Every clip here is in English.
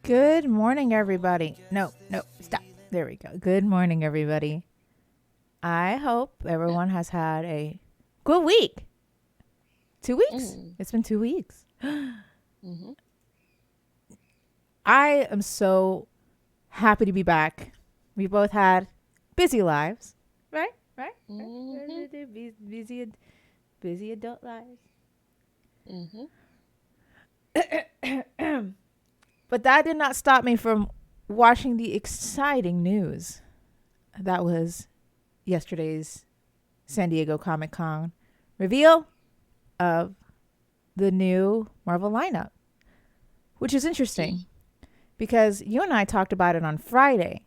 Good morning, everybody. No, no, stop. There we go. Good morning, everybody. I hope everyone has had a good week. 2 weeks? Mm. It's been 2 weeks. Mm-hmm. I am so happy to be back. We both had busy lives, right? Right? Mm-hmm. Busy, busy adult lives. Mm-hmm. But that did not stop me from watching the exciting news that was yesterday's San Diego Comic Con reveal of the new Marvel lineup, which is interesting because you and I talked about it on Friday,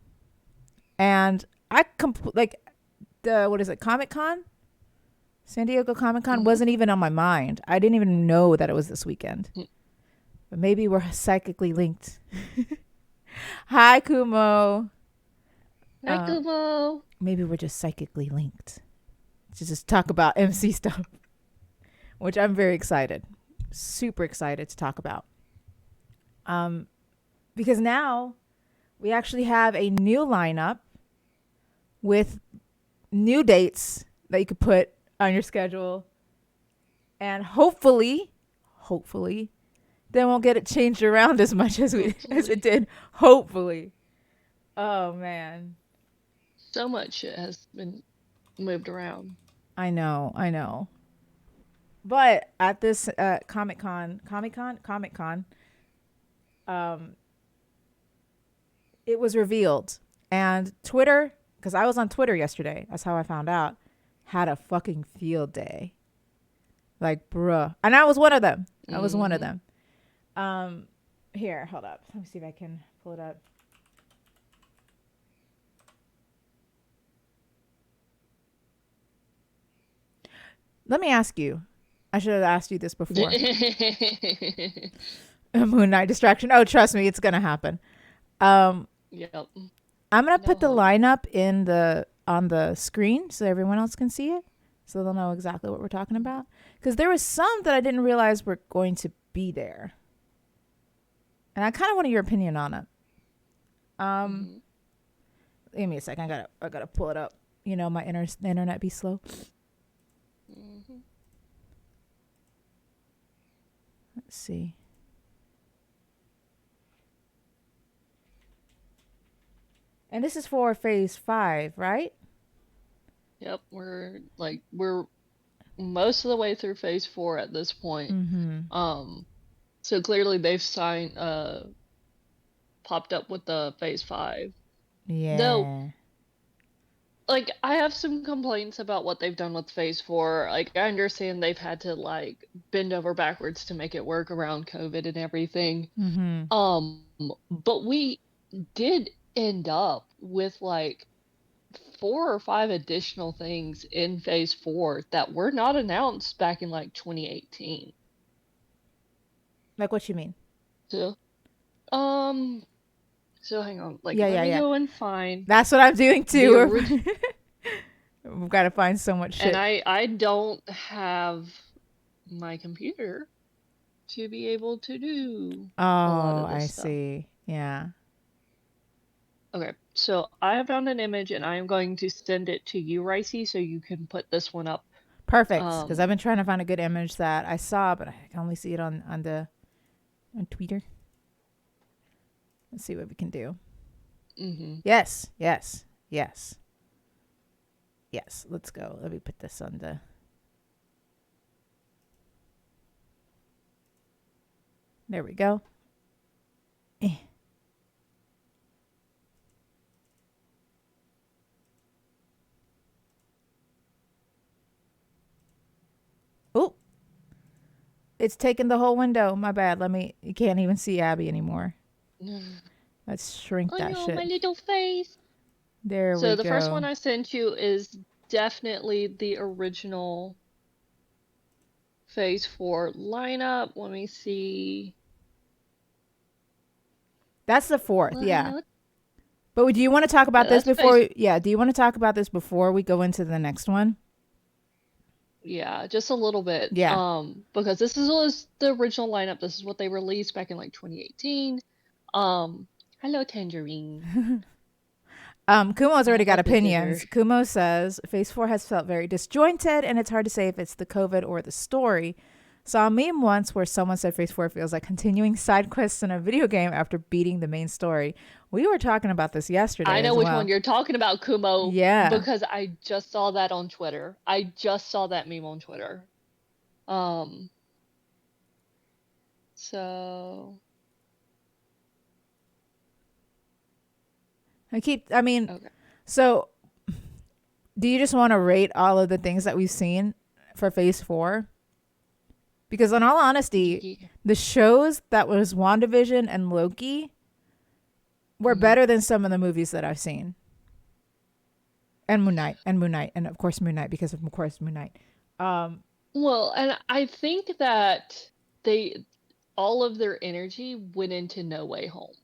and like the what is it, Comic Con? San Diego Comic Con Mm-hmm. wasn't even on my mind. I didn't even know that it was this weekend. But maybe we're psychically linked. Hi, Kumo. Hi, Uh, Kumo. Maybe we're just psychically linked to just talk about MC stuff, which I'm very excited, super excited to talk about. Um, because now we actually have a new lineup with new dates that you could put on your schedule, and hopefully, they won't get it changed around as much as we as it Hopefully. did. Hopefully. Oh man, So much shit has been moved around. I know. But at this Comic Con, um, it was revealed, and Twitter, because I was on Twitter yesterday, that's how I found out, had a fucking field day. Like, bruh. And I was one of them. I was one of Mm-hmm. them. Here, hold up. Let me see if I can pull it up. Let me ask you. I should have asked you this before. Moon Knight distraction. Oh, trust me, it's gonna happen. Um, Yep. I'm gonna No put the hope. lineup in the on the screen so everyone else can see it, so they'll know exactly what we're talking about. Because there was some that I didn't realize were going to be there, and I kind of wanted your opinion on it. Um, Mm-hmm. Give me a second. I gotta pull it up. You know, my internet be slow. Mm-hmm. Let's see. And this is for Phase 5, right? Yep. We're most of the way through phase 4 at this point. Mm-hmm. Um. So clearly they've signed popped up with the phase 5. Though Yeah. I have some complaints about what they've done with phase 4. I understand they've had to bend over backwards to make it work around COVID and everything. Mm-hmm. um but we did end up with 4 or 5 additional things in phase 4 that were not announced back in 2018. Like what you mean? So um so hang on, Yeah, let yeah, me yeah. go and find That's what I'm doing the too. original. We've got to find so much And shit. I don't have my computer to be able to do a lot Oh, of this I stuff. see. Yeah. Okay, so I have found an image and I am going to send it to you, Ricey, so you can put this one up. Perfect. Because I've Um, been trying to find a good image that I saw, but I can only see it on Twitter. Let's see what we can do. hmm Yes, yes, yes, yes. Let's go. Let me put this on the. There we go. Eh. Oh, it's taken the whole window. My bad. Let me. You can't even see Abby anymore. Let's shrink Oh that no, my shit. little face. There we So the first go. one I sent you is definitely the original Phase 4 lineup. Let me see. That's the fourth. Yeah. Lineup. But do you want to talk Yeah, about this that's Phase. before? Yeah. Do you want to talk about this before we go into the next one? Yeah, just a little bit. Yeah. Because this is was the original lineup. This is what they released back in 2018. Um, Hello, Tangerine. Kumo's I already have a got visitor. opinions. Kumo says Phase 4 has felt very disjointed, and it's hard to say if it's the COVID or the story. Saw a meme once where someone said Phase 4 feels like continuing side quests in a video game after beating the main story. We were talking about this I yesterday know as which one well. you're talking about, Kumo, Yeah. because I just saw that on Twitter. I just saw that meme on Twitter. Um, so I mean, okay. so do you just want to rate all of the things that we've seen for Phase 4? Because in all honesty, Yeah. the shows that was WandaVision and Loki were Mhm. better than some of the movies that I've seen. And Moon Knight, and of course Moon Knight because of course Moon Knight. Um, Well, and I think that they all of their energy went into No Way Home.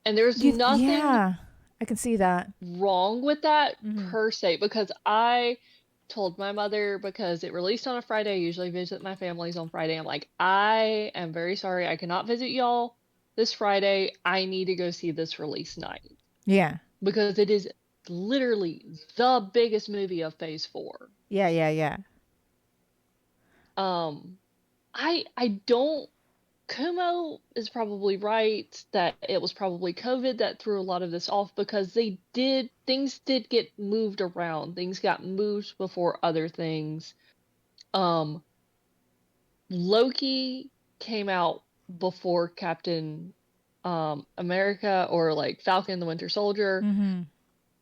And there's nothing yeah, I can see that. wrong with that Mm-hmm. per se because I told my mother because it released on a Friday. I usually visit my families on Friday. I'm like, I am very sorry I cannot visit y'all this Friday. I need to go see this release night Yeah, because it is literally the biggest movie of Phase 4. yeah, yeah, yeah. Um, I don't Kumo is probably right that it was probably COVID that threw a lot of this off because things did get moved around. Things got moved before other things. Um, Loki came out before Captain America or like Falcon and the Winter Soldier. Mm-hmm.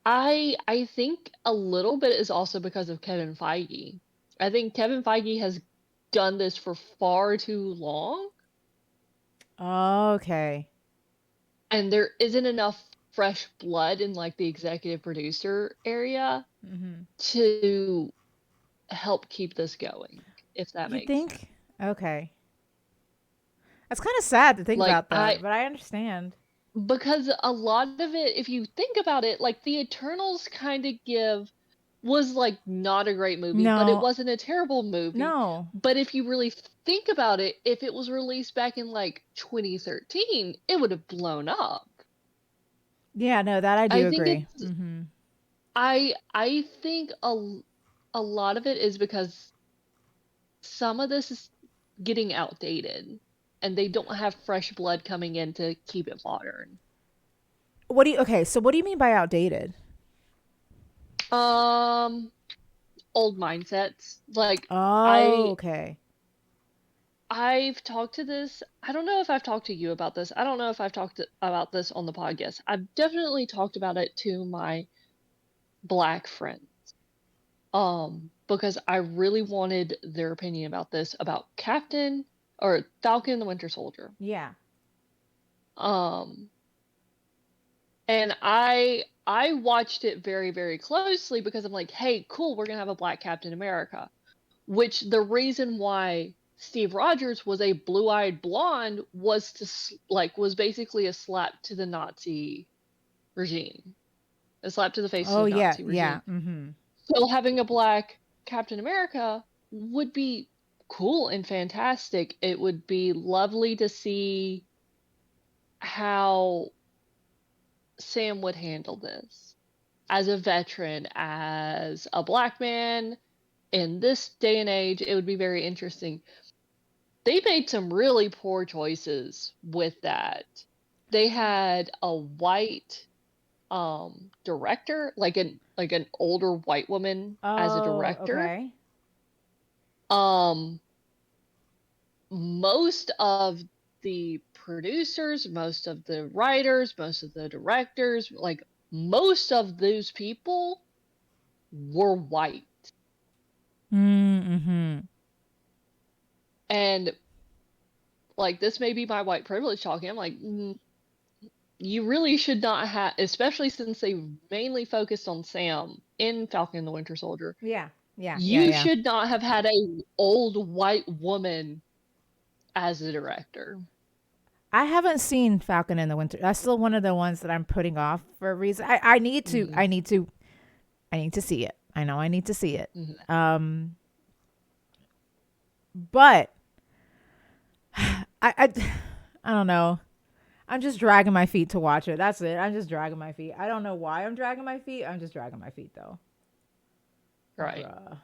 I think a little bit is also because of Kevin Feige. I think Kevin Feige has done this for far too long Okay. and there isn't enough fresh blood in like the executive producer area Mm-hmm. to help keep this going, if that You makes sense. think? Okay. That's kind of sad to think Like about that, but I understand. because a lot of it, if you think about it, like the Eternals kind of give was like not a great movie, but it No, wasn't a terrible movie. no. But if you really think about it, if it was released back in like 2013, it would have blown up. Yeah, no, that I I do think agree. it's Mm-hmm. I think a lot of it is because some of this is getting outdated and they don't have fresh blood coming in to keep it modern. Okay, so what do you mean by outdated? Um, Old mindsets. Like Oh, I okay. I've talked to this. I don't know if I've talked to you about this. I don't know if I've about this on the podcast. I've definitely talked about it to my black friends. Because I really wanted their opinion about this about Captain or Falcon and the Winter Soldier. Yeah. Um, and I watched it very, very closely because I'm like, hey, cool, we're gonna have a black Captain America. Which the reason why Steve Rogers was a blue-eyed blonde was was basically a slap to the Nazi regime, a slap to the face of Oh, the yeah, Nazi yeah. regime. Mm-hmm. So having a black Captain America would be cool and fantastic. It would be lovely to see how Sam would handle this as a veteran, as a black man in this day and age. It would be very interesting. They made some really poor choices with that. They had a white director, like an older white woman as a Oh, director. okay. Um Most of the producers, most of the writers, most of the directors, like most of those people were white. Mm-hmm. And like this may be my white privilege talking. I'm like, you really should not have, especially since they mainly focused on Sam in Falcon and the Winter Soldier. Yeah, yeah, yeah, You yeah. should not have had a old white woman as a director. I haven't seen Falcon in the Winter. That's still one of the ones that I'm putting off for a reason. I need to. Hmm. I need to see it. I know I need to see it. Hmm. Um, but I, I don't know. I'm just dragging my feet to watch it. That's it. I'm just dragging my feet. I don't know why I'm dragging my feet. I'm just dragging my feet though. Right. Bruh.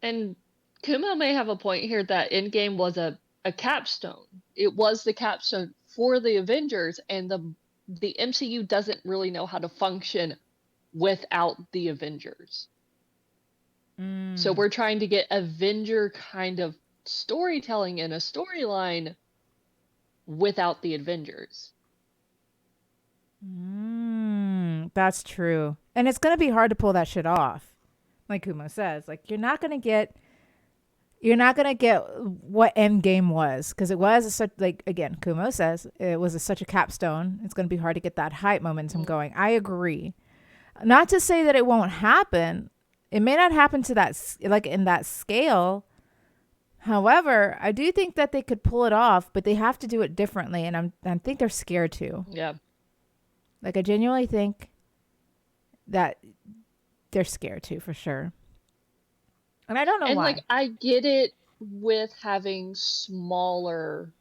And Kumo may have a point here that Endgame was a capstone. It was the capstone for the Avengers, and the MCU doesn't really know how to function without the Avengers. So we're trying to get Avenger kind of storytelling in a storyline without the Avengers. That's true. And it's going to be hard to pull that shit off. Like Kumo says, like you're not going to get what Endgame was, because it was such, like, again, Kumo says it was such a capstone. It's going to be hard to get that hype momentum going. I agree. Not to say that it won't happen. It may not happen to that, like, in that scale. However, I do think that they could pull it off, but they have to do it differently, and I think they're scared to. Yeah. Like, I genuinely think that they're scared to, for sure. And I don't know why. Like, I get it with having smaller,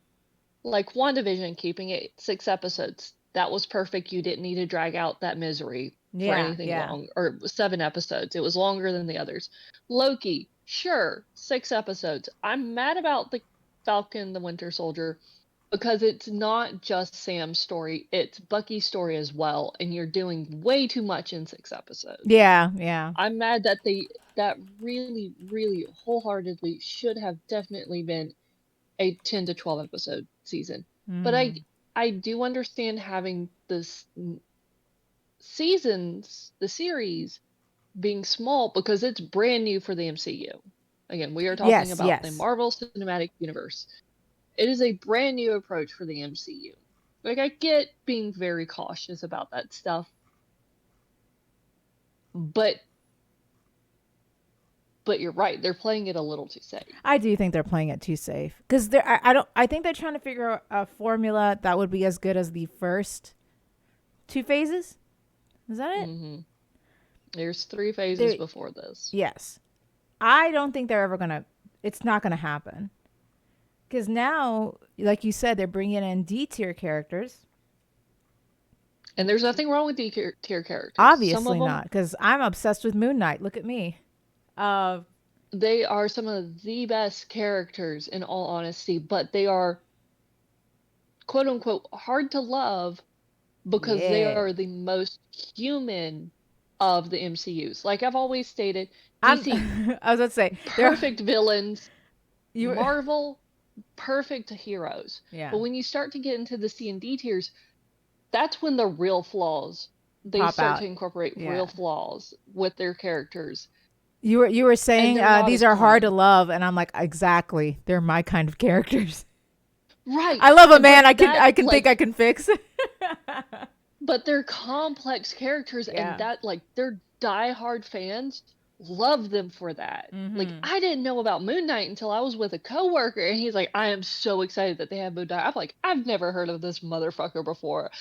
like WandaVision, keeping it 6 episodes. That was perfect. You didn't need to drag out that misery for anything long, or 7 episodes. It was longer than the others. Loki, sure, 6 episodes. I'm mad about the Falcon, the Winter Soldier, because it's not just Sam's story, it's Bucky's story as well, and you're doing way too much in 6 episodes. Yeah. I'm mad that that really, really wholeheartedly should have definitely been a 10 to 12 episode season. But I do understand having this the series being small, because it's brand new for the MCU. Again, we are talking about the Marvel Cinematic Universe. It is a brand new approach for the MCU. Like, I get being very cautious about that stuff, but you're right, they're playing it a little too safe. I do think they're playing it too safe, because I think they're trying to figure out a formula that would be as good as the first 2 phases. Is that it? There's 3 phases before this. Yes. I don't think they're ever gonna. It's not gonna happen, because now, like you said, they're bringing in D tier characters. And there's nothing wrong with D tier characters. Obviously not, because I'm obsessed with Moon Knight. Look at me. They are some of the best characters, in all honesty, but they are, quote unquote, hard to love because they are the most human of the MCUs. Like I've always stated, DC, I was about to say, perfect villains. Marvel, perfect heroes. Yeah. But when you start to get into the C and D tiers, that's when the real flaws, they start to incorporate real flaws with their characters. You were saying these are hard to love, and I'm like, exactly. They're my kind of characters. Right. I love a man I can think I can fix. But they're complex characters, and that, like, their diehard fans love them for that. Like, I didn't know about Moon Knight until I was with a coworker, and he's like, I am so excited that they have Moon Knight. I'm like, I've never heard of this motherfucker before.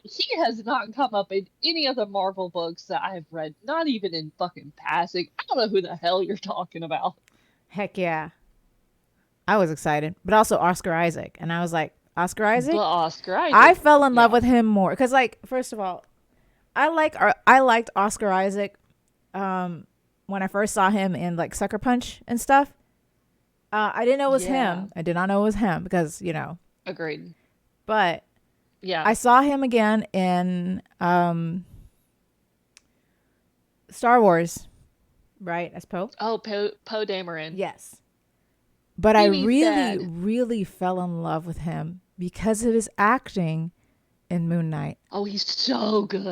He has not come up in any of the Marvel books that I have read, not even in fucking passing. I don't know who the hell you're talking about. Heck yeah. I was excited, but also Oscar Isaac, and I was like, Oscar Isaac? But Oscar Isaac. I fell in love with him more, because, like, first of all, I liked Oscar Isaac when I first saw him in, like, Sucker Punch and stuff. I didn't know it was him. I did not know it was him, because, you know. Agreed. But I saw him again in Star Wars, right, as Poe. Oh, Poe Dameron. Yes. But I really fell in love with him because of his acting in Moon Knight. Oh, he's so good.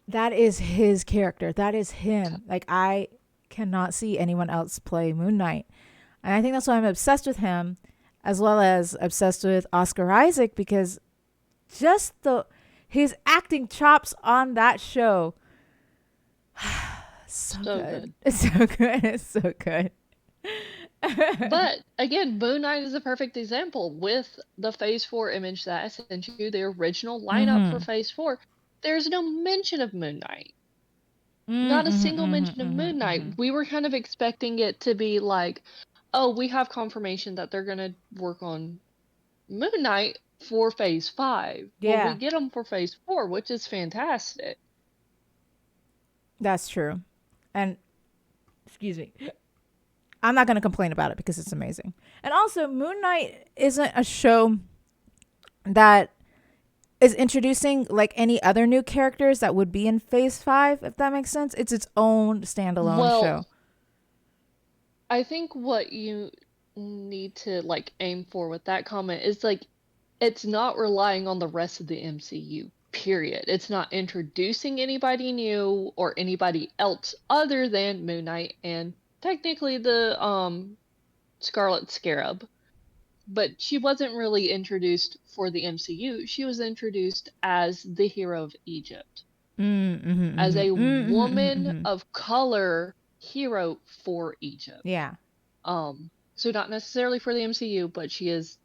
That is his character. That is him. Like, I cannot see anyone else play Moon Knight. And I think that's why I'm obsessed with him, as well as obsessed with Oscar Isaac, because just his acting chops on that show. so good. It's so good. It's so good. But again, Moon Knight is a perfect example. With the Phase 4 image that I sent you, the original lineup for Phase 4, there's no mention of Moon Knight. Not a single mention of Moon Knight. We were kind of expecting it to be like, oh, we have confirmation that they're going to work on Moon Knight. for Phase 5. Well, we Yeah, get them for Phase 4, which is fantastic. that's true. And excuse me, I'm not going to complain about it because it's amazing. And also, Moon Knight isn't a show that is introducing like any other new characters that would be in Phase 5, if that makes sense. It's its own standalone Well, show. I think what you need to like aim for with that comment is like it's not relying on the rest of the MCU. Period. It's not introducing anybody new or anybody else other than Moon Knight and technically the Scarlet Scarab. But she wasn't really introduced for the MCU. She was introduced as the hero of Egypt, as a woman Mm-hmm. of color hero for Egypt. Yeah. So not necessarily for the MCU, but she is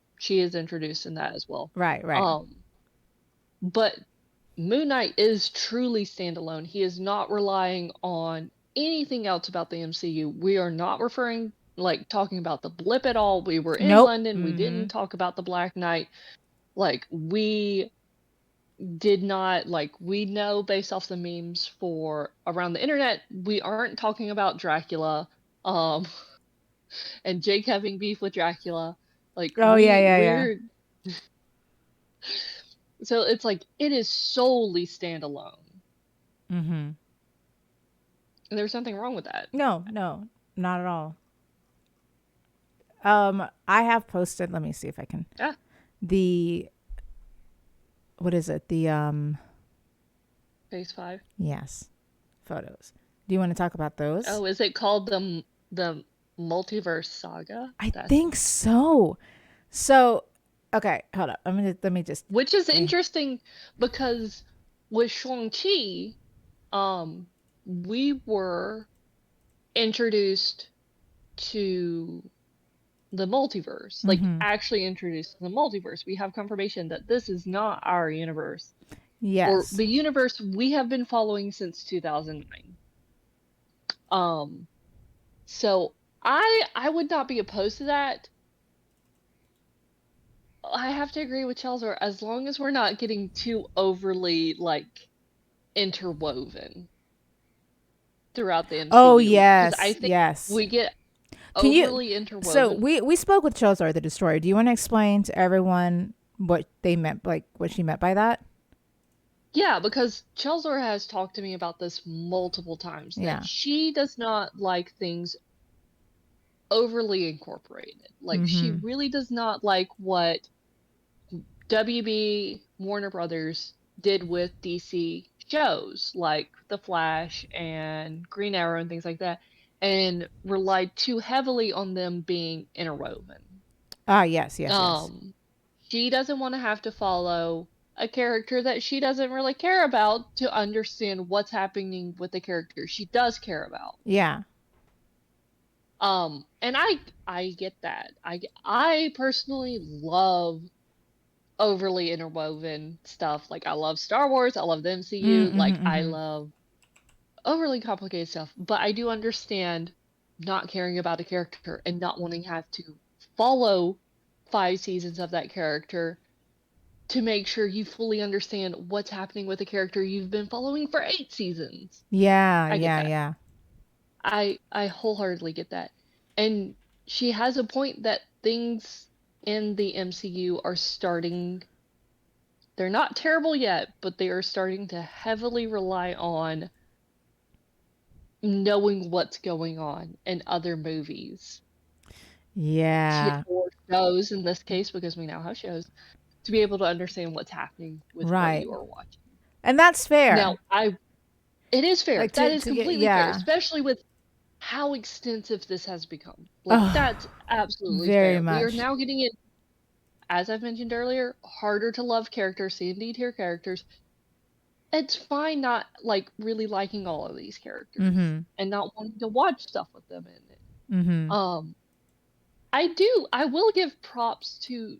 introduced in that as well. Right, right. Um, but Moon Knight is truly standalone. He is not relying on anything else about the MCU. We are not referring like talking about the blip at all. We were in Nope. London. We Mm-hmm. didn't talk about the Black Knight. Like we did not like we know based off the memes for around the internet, we aren't talking about Dracula. Um and Jake having beef with Dracula. Like Oh, yeah, yeah, yeah. we're so it's like it is solely standalone. Mm-hmm. And there's nothing wrong with that. No, no, not at all. I have posted, let me see if I can, Yeah. the, what is it? Phase 5. Yes, photos. Do you want to talk about those? Oh, is it called the Multiverse Saga? I That's think so. So, okay, hold up. Let me just which is see. interesting because with Shang-Chi, we were introduced to the multiverse, like Mm-hmm. actually introduced to the multiverse. We have confirmation that this is not our universe or Yes. the universe we have been following since 2009. Um, so I would not be opposed to that. I have to agree with Chelsea as long as we're not getting too overly like interwoven throughout the Oh, MCU because I yes, think yes. we get Can you? overly So interwoven. we spoke with Chozar the Destroyer. Do you want to explain to everyone what they meant, like what she meant by that? Yeah, because Chelsea has talked to me about this multiple times that Yeah. she does not like things overly incorporated. Like she Mm-hmm. really does not like what WB Warner Brothers did with DC shows like The Flash and Green Arrow and things like that, and relied too heavily on them being interwoven. Ah, yes, yes, yes. Um, she doesn't want to have to follow a character that she doesn't really care about to understand what's happening with the character she does care about. Yeah. And I get that. I personally love overly interwoven stuff. Like I love Star Wars, I love the MCU, Mm-hmm, like I mm-hmm. love overly complicated stuff. But I do understand not caring about a character and not wanting to have to follow 5 seasons of that character to make sure you fully understand what's happening with a character you've been following for 8 seasons. Yeah, I get yeah, that. yeah. I wholeheartedly get that. And she has a point that things in the MCU are starting, they're not terrible yet, but they are starting to heavily rely on knowing what's going on in other movies. Yeah. Or shows in this case, because we now have shows, to be able to understand what's happening with what Right. you are watching. And that's Now, fair. it is fair. Like That is to get completely fair, yeah. especially with how extensive this has become. Like, Oh, that's absolutely very fair. We are much. now getting it, as I've mentioned earlier, harder to love characters, C and D tier characters. It's fine not like really liking all of these characters Mm-hmm. and not wanting to watch stuff with them in it. Mm-hmm. Um, I will give props to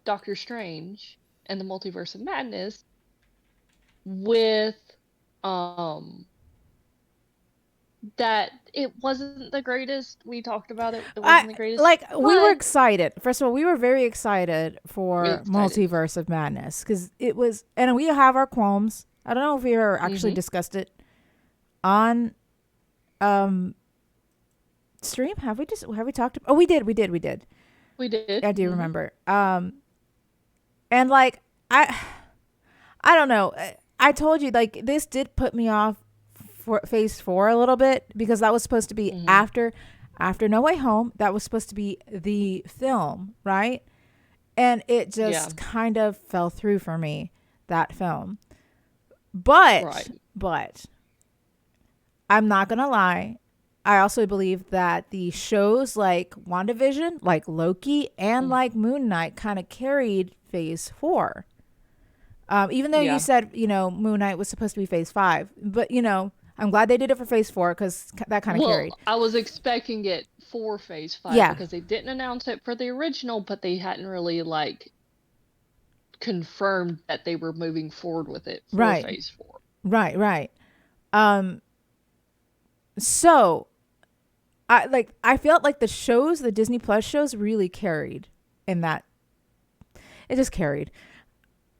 Doctor Strange and the Multiverse of Madness with um that it wasn't the greatest. We talked about it. It I wasn't the greatest, like we were but excited. First of all, we were very excited we're for excited. Multiverse of Madness because it was, and we have our qualms. I don't know if we ever actually Hmm. discussed it on um stream. Have we talked? Oh, we did. We did. I do Hmm. remember. And like I I don't know. I told you like this did put me off for Phase 4 a little bit because that was supposed to be Hmm. after No Way Home. That was supposed to be the film, right? And it Yeah. just kind of fell through for me, that film. Right. But I'm not gonna lie. I also believe that the shows like WandaVision, like Loki, and Mm. like Moon Knight kind of carried Phase 4. Even though you Yeah. said, Moon Knight was supposed to be Phase 5. But, I'm glad they did it for Phase 4 because that kind of carried. Well, I was expecting it for Phase 5 Yeah, because they didn't announce it for the original, but they hadn't really like confirmed that they were moving forward with it for right, Phase 4. right. Um, so I felt like the Disney Plus shows really carried in that. It just carried.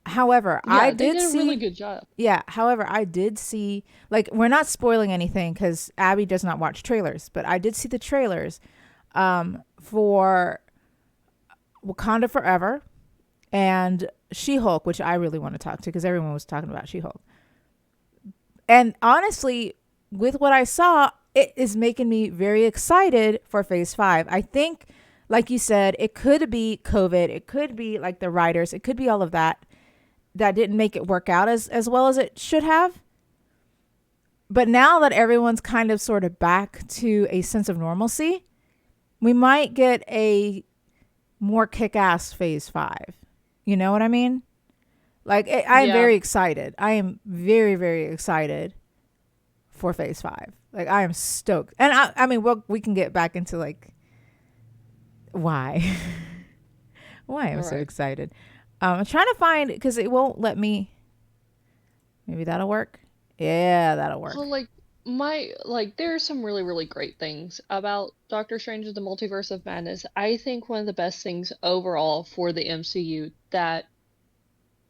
However, I Yeah, they did did a really see good job. Yeah, however, I did see, like, we're not spoiling anything because Abby does not watch trailers, but I did see the trailers for Wakanda Forever and She Hulk, which I really want to talk to because everyone was talking about She Hulk. And honestly, with what I saw, it is making me very excited for Phase 5. I think, like you said, it could be COVID, it could be like the writers, it could be all of that didn't make it work out as well as it should have. But now that everyone's kind of sort of back to a sense of normalcy, we might get a more kick-ass Phase 5. You know what I mean? Like I am Yeah. very excited. I am very very excited for Phase 5. Like I am stoked. And I mean we can get back into like why why I'm All so right. excited. I'm trying to find because it won't let me. Maybe that'll work. Yeah, that'll work. Well, like there are some really really great things about Doctor Strange and the Multiverse of Madness. I think one of the best things overall for the MCU that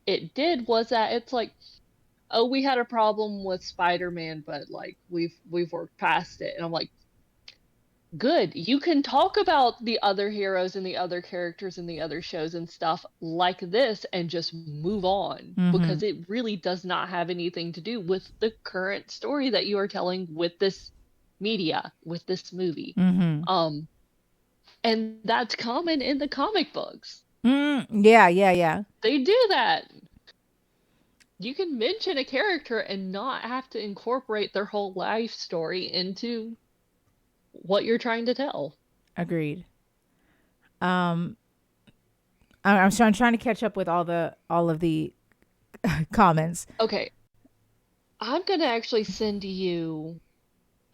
it did was that it's like, oh, we had a problem with Spider-Man, but like we've worked past it. And I'm like, good. You can talk about the other heroes and the other characters and the other shows and stuff like this and just move on Mhm. because it really does not have anything to do with the current story that you are telling with this media, with this movie. Mhm. Um, and that's common in the comic books. Yeah. They do that. You can mention a character and not have to incorporate their whole life story into what you're trying to tell. Agreed. Um I'm trying to catch up with all of the comments. Okay, I'm gonna actually send you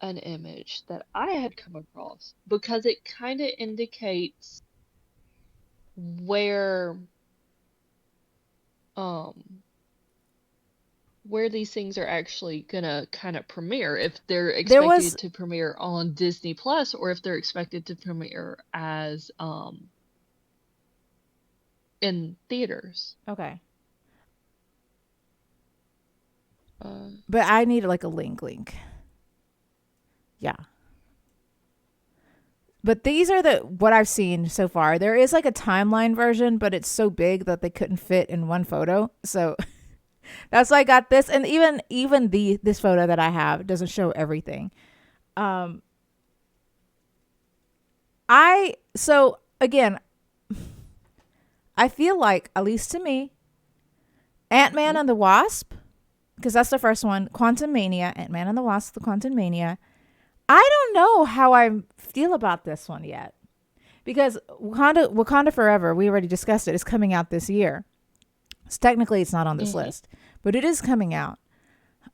an image that I had come across because it kind of indicates where um where these things are actually gonna kind of premiere, if they're There was expected to premiere on Disney Plus or if they're expected to premiere as in theaters. okay, Uh, but I need like a link. Yeah. But these are the what I've seen so far. There is like a timeline version, but it's so big that they couldn't fit in one photo. So that's why I got this, and even the this photo that I have doesn't show everything. Um, I so again, I feel like at least to me, Ant Man mhm. and the Wasp, because that's the first one, Quantum Mania, Ant Man and the Wasp, the Quantum Mania. I don't know how I feel about this one yet because Wakanda Forever, we already discussed it, is coming out this year. So technically, it's not on this Mhm. list, but it is coming out.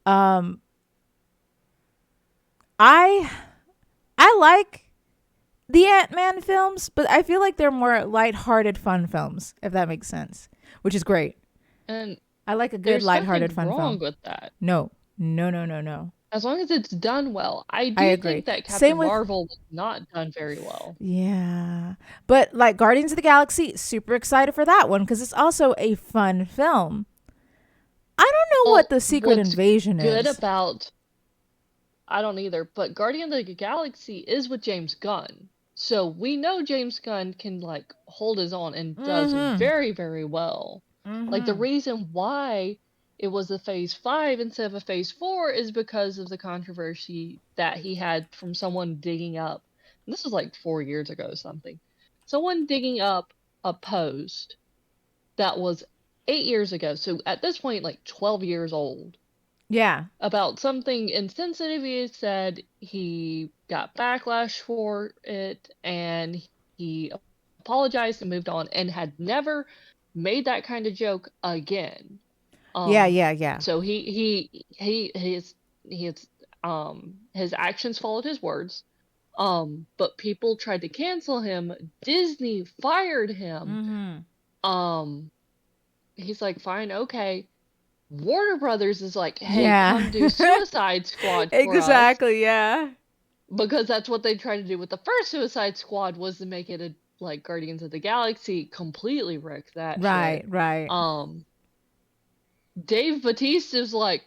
Um, I I like the Ant Man films, but I feel like they're more lighthearted, fun films, if that makes sense, which is great. And I like a good there's lighthearted, nothing fun wrong film. with that. No, no. As long as it's done well. I I do agree. think that Same Captain with Marvel was not done very well. yeah. But like Guardians of the Galaxy, super excited for that one because it's also a fun film. I don't know what Well, the Secret what's Invasion good is. about I don't either, but Guardian of the Galaxy is with James Gunn. So we know James Gunn can like hold his own and does Mm-hmm. very, very well. Like the Mm-hmm. reason why it was a phase 5 instead of a phase 4 is because of the controversy that he had from someone digging up. And this was like 4 years ago or something. Someone digging up a post that was 8 years ago. So at this point, like 12 years old Yeah. about something insensitive he said. He got backlash for it and he apologized and moved on and had never made that kind of joke again. Yeah, Um yeah, yeah. so his actions followed his words. But people tried to cancel him. Disney fired him. Mm-hmm. Um he's like, "Fine, okay." Warner Brothers is like, hey, Yeah. come do Suicide Squad for us. Exactly, yeah. Because that's what they tried to do with the first Suicide Squad was to make it a like Guardians of the Galaxy, completely wreck that Right, shit. right. Um Dave Bautista's like,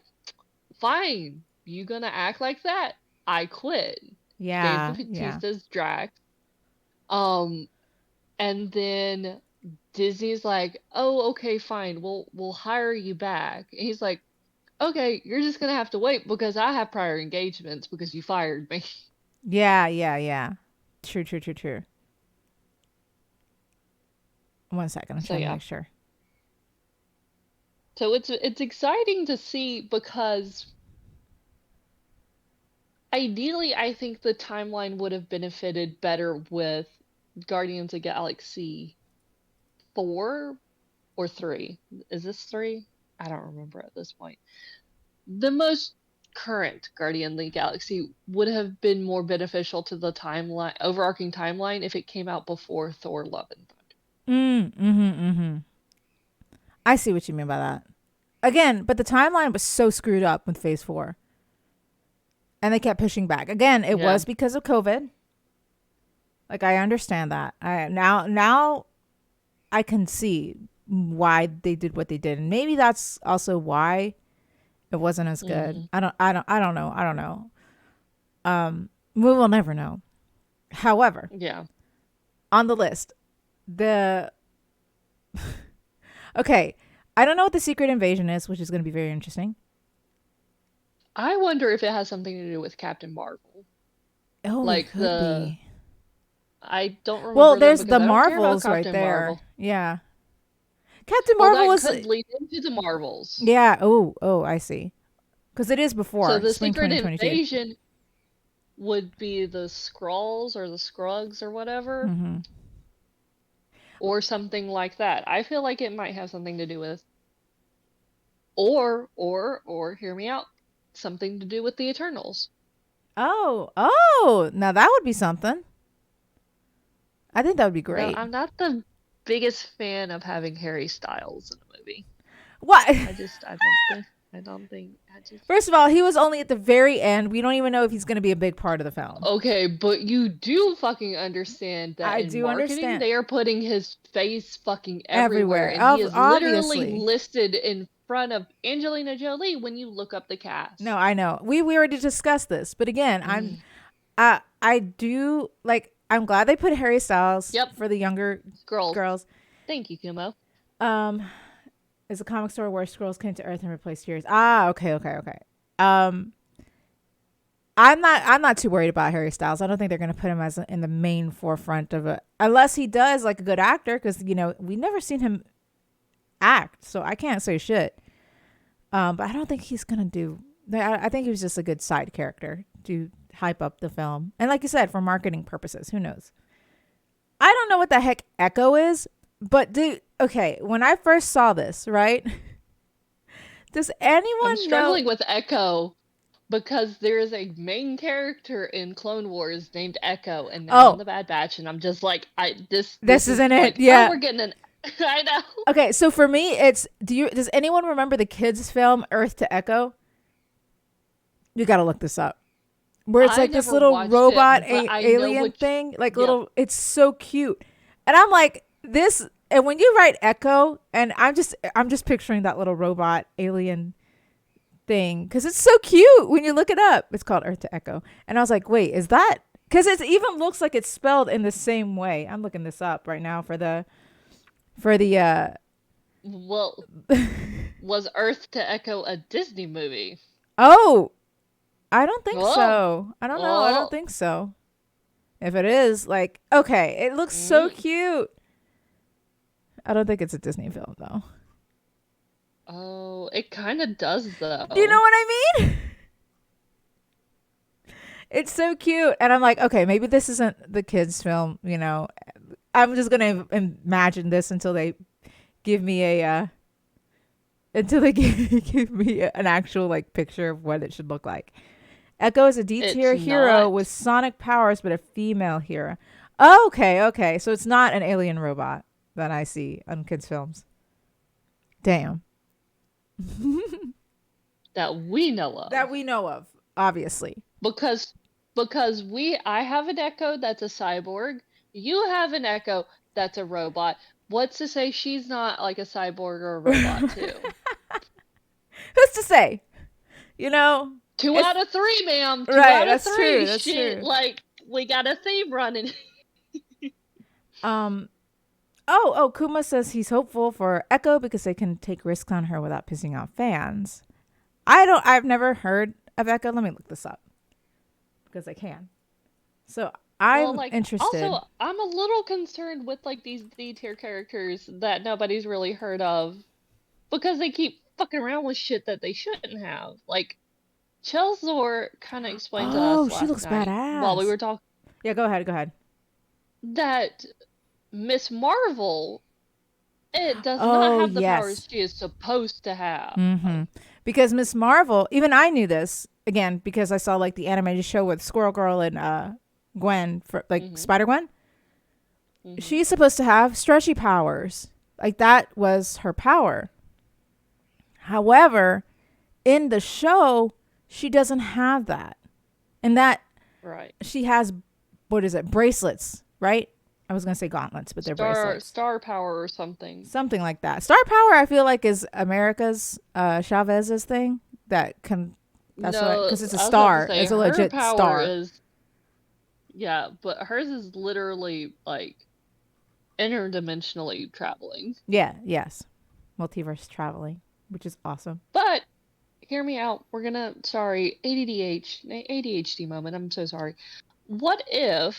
fine, you gonna act like that? I quit. Dave Yeah, yeah. Bautista's Drax. Um and then Disney's like, oh, okay, fine, we'll hire you back. And he's like, okay, you're just gonna have to wait because I have prior engagements because you fired me. Yeah, yeah, yeah. True, true, true, true. One second, I'm So trying to yeah. make sure. So it's exciting to see because ideally I think the timeline would have benefited better with Guardians of Galaxy 4 or 3. Is this 3? I don't remember at this point. The most current Guardian of the Galaxy would have been more beneficial to the timeline, overarching timeline, if it came out before Thor: Love and Thunder. Mm-hmm. I see what you mean by that. Again, but the timeline was so screwed up with phase four. And they kept pushing back. Again, it Yeah. was because of COVID. Like I understand that. Now I can see why they did what they did. And maybe that's also why it wasn't as good. Mhm. I don't know. We will never know. However, Yeah. on the list, the okay, I don't know what the Secret Invasion is, which is going to be very interesting. I wonder if it has something to do with Captain Marvel. Oh, it Like could the be. I don't Well, remember them there's because the I don't care about Marvels right Captain there. Marvel. Yeah. Captain Well, Marvel that was could lead into the Marvels. yeah. Oh, I see. Because it is So before the spring secret 2022. invasion would be the Skrulls or the Scrugs or whatever, Mm-hmm. or something like that. I feel like it might have something to do with, or hear me out, something to do with the Eternals. Oh, now that would be something. I think that would be Though great. I'm not the biggest fan of having Harry Styles in a movie. What? I just First of all, he was only at the very end. We don't even know if he's going to be a big part of the film. Okay, but you do fucking understand that I in do marketing understand. they are putting his face fucking everywhere, Everywhere. and he is literally Obviously. listed in front of Angelina Jolie when you look up the No, cast. I know. We already discussed this, but again, Mm. I do like. I'm glad they put Harry Styles Yep, for the younger girls. girls. Thank you, Kumo. Um, is a comic store where scrolls came to Earth and replaced heroes. Ah, okay. Um, I'm not too worried about Harry Styles. I don't think they're going to put him as in the main forefront of it, unless he does like a good actor. Because we never seen him act, so I can't say shit. But I don't think he's gonna do. I think he was just a good side character to hype up the film, and like you said, for marketing purposes. Who knows? I don't know what the heck Echo is, but okay, when I first saw this, right? Does I'm anyone know? struggling with Echo because there is a main character in Clone Wars named Echo, and now in Oh, the Bad Batch, and I'm just like, this this is isn't it. like, oh, Yeah. we're getting an. I know. Okay, so for me, it's does anyone remember the kids' film Earth to Echo? You got to look this up. Where it's I like this never little watched it, robot but I know alien which. thing, like Yep. little. It's so cute, and I'm like this. And when you write Echo, and I'm just picturing that little robot alien thing because it's so cute when you look it up. It's called Earth to Echo, and I was like, wait, is that? Because it even looks like it's spelled in the same way. I'm looking this up right now for the Well, was Earth to Echo a Disney movie? oh, I don't think Oh, so. I don't know. I don't oh, think so. If it is, like, okay, it looks so mm, cute. I don't think it's a Disney film though. oh, it kind of does Do you know though. what I mean? It's so cute, and I'm like, okay, maybe this isn't the kids' film. I'm just gonna imagine this until they give me give me an actual like picture of what it should look like. Echo is a D It's tier hero with not. sonic powers, but a female hero. Oh, okay. So it's not an alien robot that I see on kids' films. Damn. That we know That of. we know of, obviously. Because I have an Echo that's a cyborg. You have an Echo that's a robot. What's to say she's not like a cyborg or a robot Who's too? to say? You know, Two it's out of three, ma'am. Two right. out of That's true. three. That's Shit, true. like we got a theme running. Um. Oh. Kuma says he's hopeful for Echo because they can take risks on her without pissing off fans. I've never heard of Echo. Let me look this up because I can. So Well, I'm like interested. also I'm a little concerned with like these D tier characters that nobody's really heard of because they keep fucking around with shit that they shouldn't have. Like Chelsor kind of explained to Oh, us she last looks night while we badass. were talking Yeah, go ahead. Go ahead. that Miss Marvel it does not Oh have the yes. powers she is supposed to have. Mm-hmm. Because Miss Marvel, even I knew this again because I saw like the animated show with Squirrel Girl and Gwen for like Mhm. Spider Gwen. Mhm. She's supposed to have stretchy powers. Like that was her power. However, in the show, she doesn't have that. And that Right. she has what is it? Bracelets, right? I was gonna say gauntlets, but they're bracelets. Star power or something. Something like that. Star power I feel like is America's Chavez's thing. That can that's what No, because it's a I was about to star. say It's a her legit power star. is yeah, but hers is literally like interdimensionally traveling. Yeah, yes. Multiverse traveling, which is awesome. But hear me out. We're gonna sorry, ADHD moment. I'm so sorry. What if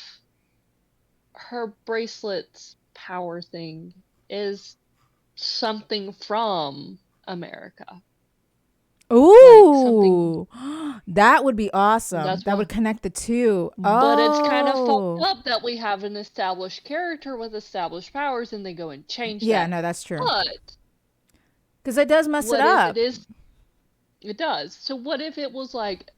her bracelet's power thing is something from America? Like something Ooh, that would be awesome. that's That what. would connect the two. But it's kind of fucked Oh, up that we have an established character with established powers and they go and change yeah, that. no, that's true. But Because it does mess it what if it up. is? It does. So what if it was like,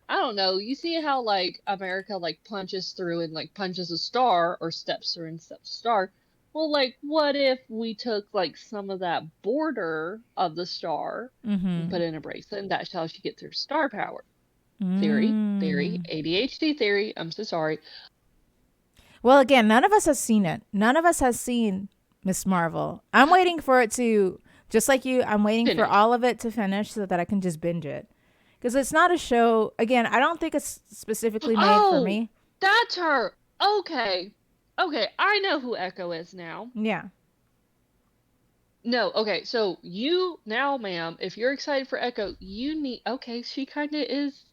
I don't know, you see how like America like punches through and like punches a star or steps through and steps a star? Well, like what if we took like some of that border of the star and Mm-hmm. put it in a bracelet and that's how she gets her star power? Theory, Mm. ADHD theory. I'm so sorry. Well, again, none of us has seen it. None of us has seen Miss Marvel. I'm waiting for it to, just like you, I'm waiting for Finish. all of it to finish so that I can just binge it. Because it's not a show. Again, I don't think it's specifically made for Oh, me. that's her. Okay. Okay, I know who Echo is now. Yeah. No, okay, so you now, ma'am, if you're excited for Echo, you need. Okay, she kind of is.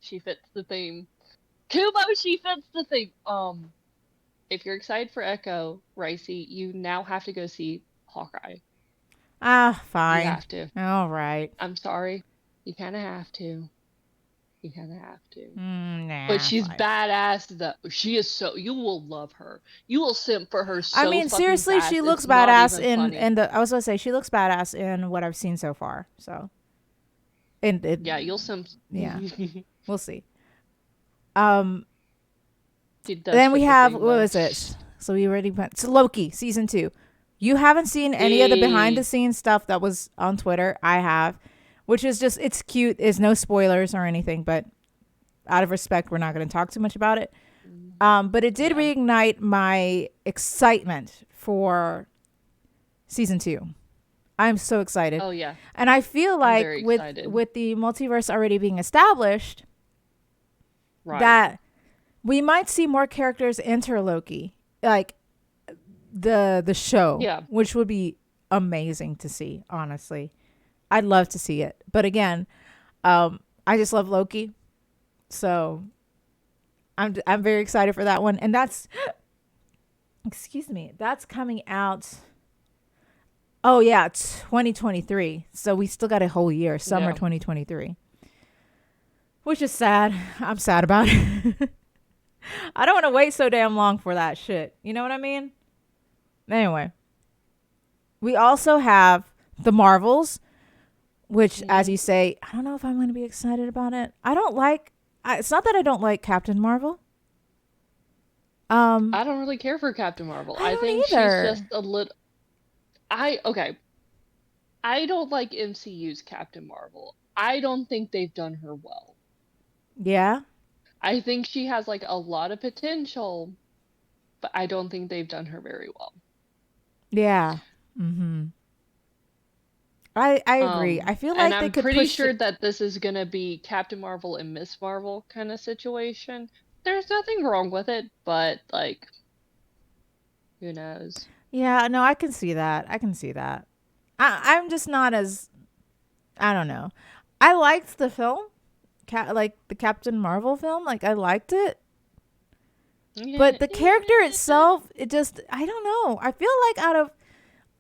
She fits the theme. Kubo, she fits the theme. If you're excited for Echo, Ricey, you now have to go see Hawkeye. Ah, You fine. have to. All right. I'm sorry. You kind of have to. You kind of have to. But Nah, she's fine. badass though. She is so you will love her. You will simp for her I so mean, fucking seriously, she fast. looks It's not badass even in funny. in the. I was gonna say she looks badass in what I've seen so far. So, and it, Yeah, you'll simp. yeah, we'll see. Um, She does then we fit the have theme what though. was it? So we already went to Loki season 2. You haven't seen any of the behind the scenes stuff that was on Twitter. I have, which is just, it's cute. There's no spoilers or anything, but out of respect, we're not going to talk too much about it. But it did reignite my excitement for season 2. I'm so excited. Oh yeah. And I feel like excited. with the multiverse already being established, Right. that we might see more characters enter Loki, like the show, which would be amazing to see. Honestly, I'd love to see it. But again, I just love Loki, so I'm very excited for that one. And that's excuse me, that's coming out. Oh yeah, 2023. So we still got a whole year, summer 2023. Which is sad. I'm sad about it. I don't want to wait so damn long for that shit. You know what I mean? Anyway. We also have the Marvels, which, as you say, I don't know if I'm going to be excited about it. It's not that I don't like Captain Marvel. I don't really care for Captain Marvel. I think either. she's just a little... I don't like MCU's Captain Marvel. I don't think they've done her well. Yeah? I think she has like a lot of potential, but I don't think they've done her very well. Yeah. Mm-hmm. I agree. I feel like and they I'm could pretty sure that this is gonna be Captain Marvel and Miss Marvel kind of situation. There's nothing wrong with it, but like, who knows? Yeah, no, I can see that. I'm just not as, I don't know. I liked the film, like the Captain Marvel film. Like, I liked it. But the character itself, it just, I don't know. I feel like out of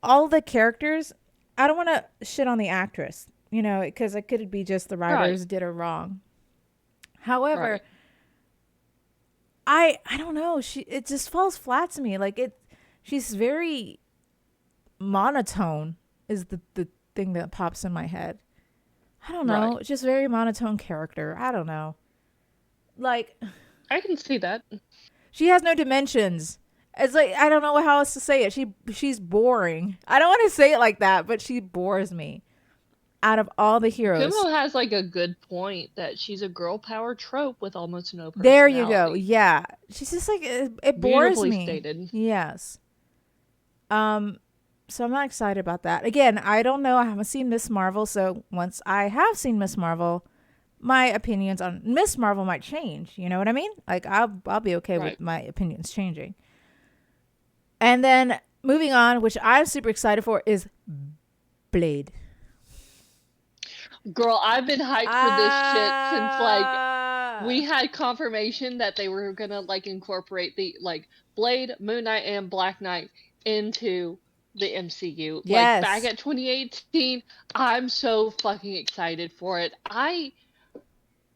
all the characters, I don't want to shit on the actress, because it could be just the writers did her wrong. However, I don't know. It just falls flat to me. Like, she's very monotone is the thing that pops in my head. I don't know. It's just very monotone character. I don't know. Like, I can see that. She has no dimensions. It's like, I don't know how else to say it. She's boring. I don't want to say it like that, but she bores me. Out of all the heroes. Kumo has like a good point that she's a girl power trope with almost no personality. There you go. Yeah. She's just like, it bores me. Beautifully stated. Yes. So I'm not excited about that. Again, I don't know. I haven't seen Miss Marvel. So once I have seen Miss Marvel, my opinions on Miss Marvel might change. You know what I mean? Like, I'll be okay with my opinions changing. And then moving on, which I'm super excited for, is Blade. Girl, I've been hyped for this shit since like we had confirmation that they were gonna like incorporate the like Blade, Moon Knight, and Black Knight into the MCU. Yes. Like back at 2018, I'm so fucking excited for it. I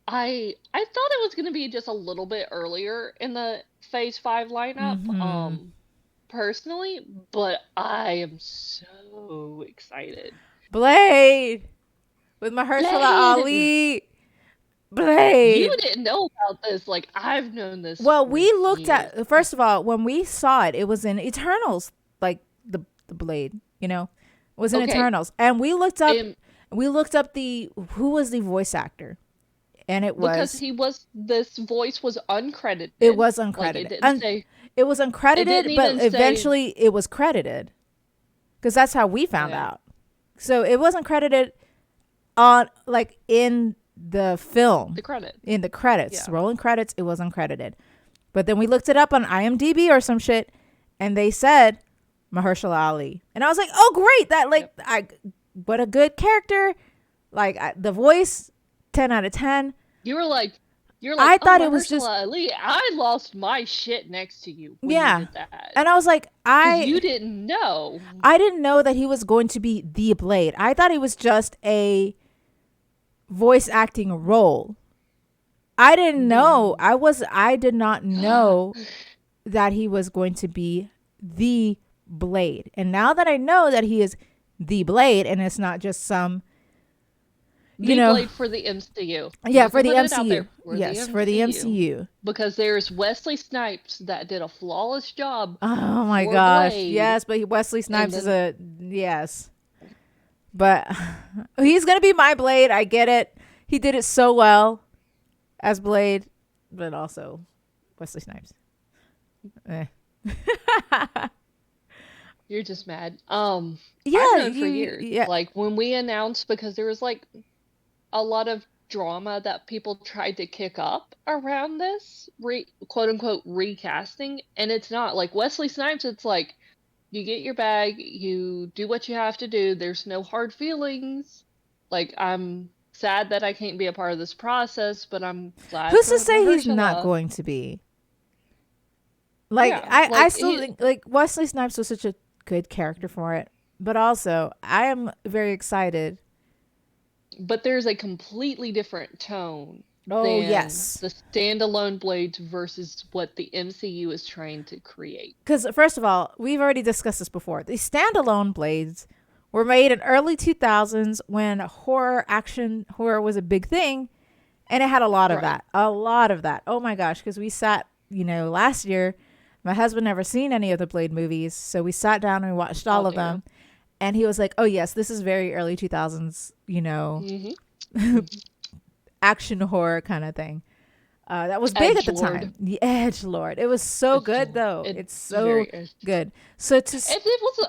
thought it was gonna be just a little bit earlier in the Phase 5 lineup, personally, but I am so excited. Blade with Mahershala Ali. Blade. You didn't know about this. Like, I've known this. Well, we looked at, first of all, when we saw it, it was in Eternals, like the Blade, it was in Eternals. And we looked up who was the voice actor. And it was because this voice was uncredited. It was uncredited. Like, it was uncredited, but eventually it was credited. Because that's how we found out. So it wasn't credited on, like, in the film. In the credits. Rolling credits, it was uncredited. But then we looked it up on IMDb or some shit, and they said Mahershala Ali. And I was like, oh, great. That, like, what a good character. Like, the voice, 10 out of 10. You're like, I thought it was just Ali. I lost my shit next to you when you did that. And I was like, you didn't know. I didn't know that he was going to be the Blade. I thought he was just a voice acting role. I didn't know. I did not know that he was going to be the Blade. And now that I know that he is the Blade and it's not just some you The know, Blade for the MCU. I'm yeah, just for gonna the put it out MCU. there for the Yes, for the MCU. MCU. Because there's Wesley Snipes that did a flawless job Oh my for gosh. Blade, Yes, but Wesley and Snipes is then a yes. But he's going to be my Blade. I get it. He did it so well as Blade, but also Wesley Snipes. Eh. you're just mad. I've Yeah, known for you years. yeah. Like when we announced, because there was like a lot of drama that people tried to kick up around this quote unquote recasting, and it's not like Wesley Snipes. It's like you get your bag, you do what you have to do. There's no hard feelings. Like I'm sad that I can't be a part of this process, but I'm glad Who's to for say he's not Mahershala. going to be? Like Yeah, I like still think like Wesley Snipes was such a good character for it. But also, I am very excited. but there's a completely different tone Oh, than yes. the standalone Blades versus what the MCU is trying to create. Because first of all, we've already discussed this before. The standalone Blades were made in early 2000s when horror was a big thing, and it had a lot of Right. that. A lot of that. Oh my gosh, because we sat, last year, my husband never seen any of the Blade movies, so we sat down and we watched How all of dare. them, and he was like, "Oh yes, this is very early 2000s, Mm-hmm. Mm-hmm. action horror kind of thing." That was big at the Edgelord. time. The Edge Lord. It was so good Edgelord. though. It's It's so very good. So to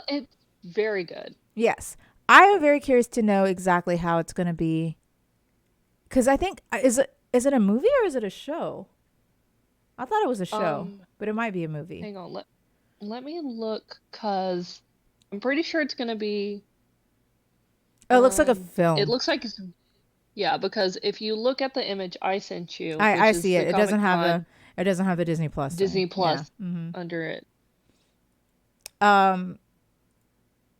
it's very good. yes, I am very curious to know exactly how it's going to be. Because I think is it a movie or is it a show? I thought it was a show, Um, but it might be a movie. hang on, let me look, cause I'm pretty sure it's gonna be Oh, it looks like a it film. looks like it's, yeah, because if you look at the image I sent you, I which is see the it. It doesn't have Comic-Con the Disney Plus thing. Disney Yeah. Plus under it. Um.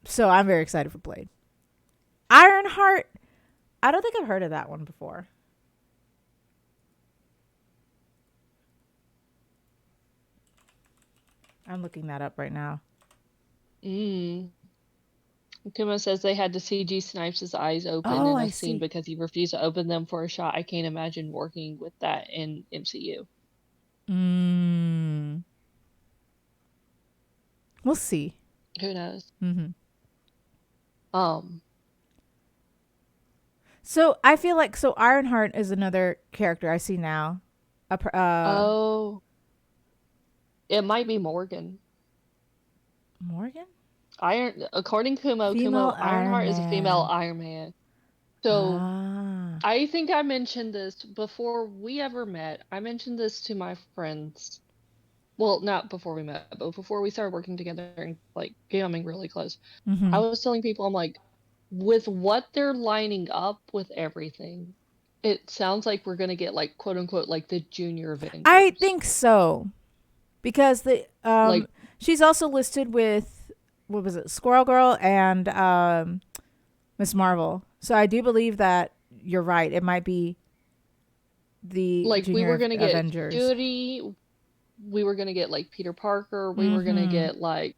So I'm very excited for Blade. Ironheart. I don't think I've heard of that one before. I'm looking that up right now. Mm. Kuma says they had to CG Snipes' eyes open Oh, in I a scene see. because he refused to open them for a shot. I can't imagine working with that in MCU. Mm. We'll see. Who knows? Mm-hmm. Um, So I feel like Ironheart is another character I see now. oh, it might be Morgan. Morgan, According to female Iron Ironheart is a female Man. Iron Man. So Ah. I think I mentioned this before we ever met. I mentioned this to my friends. Well, not before we met, but before we started working together and like becoming really close. Mm-hmm. I was telling people, I'm like, with what they're lining up with everything, it sounds like we're gonna get like quote unquote like the junior I Avengers. think so because the Like, she's also listed with what was it, Squirrel Girl and Miss Marvel. So I do believe that you're right. It might be the we Junior were gonna get Avengers. Shuri, we were gonna get like Peter Parker, we were gonna Mm-hmm. get like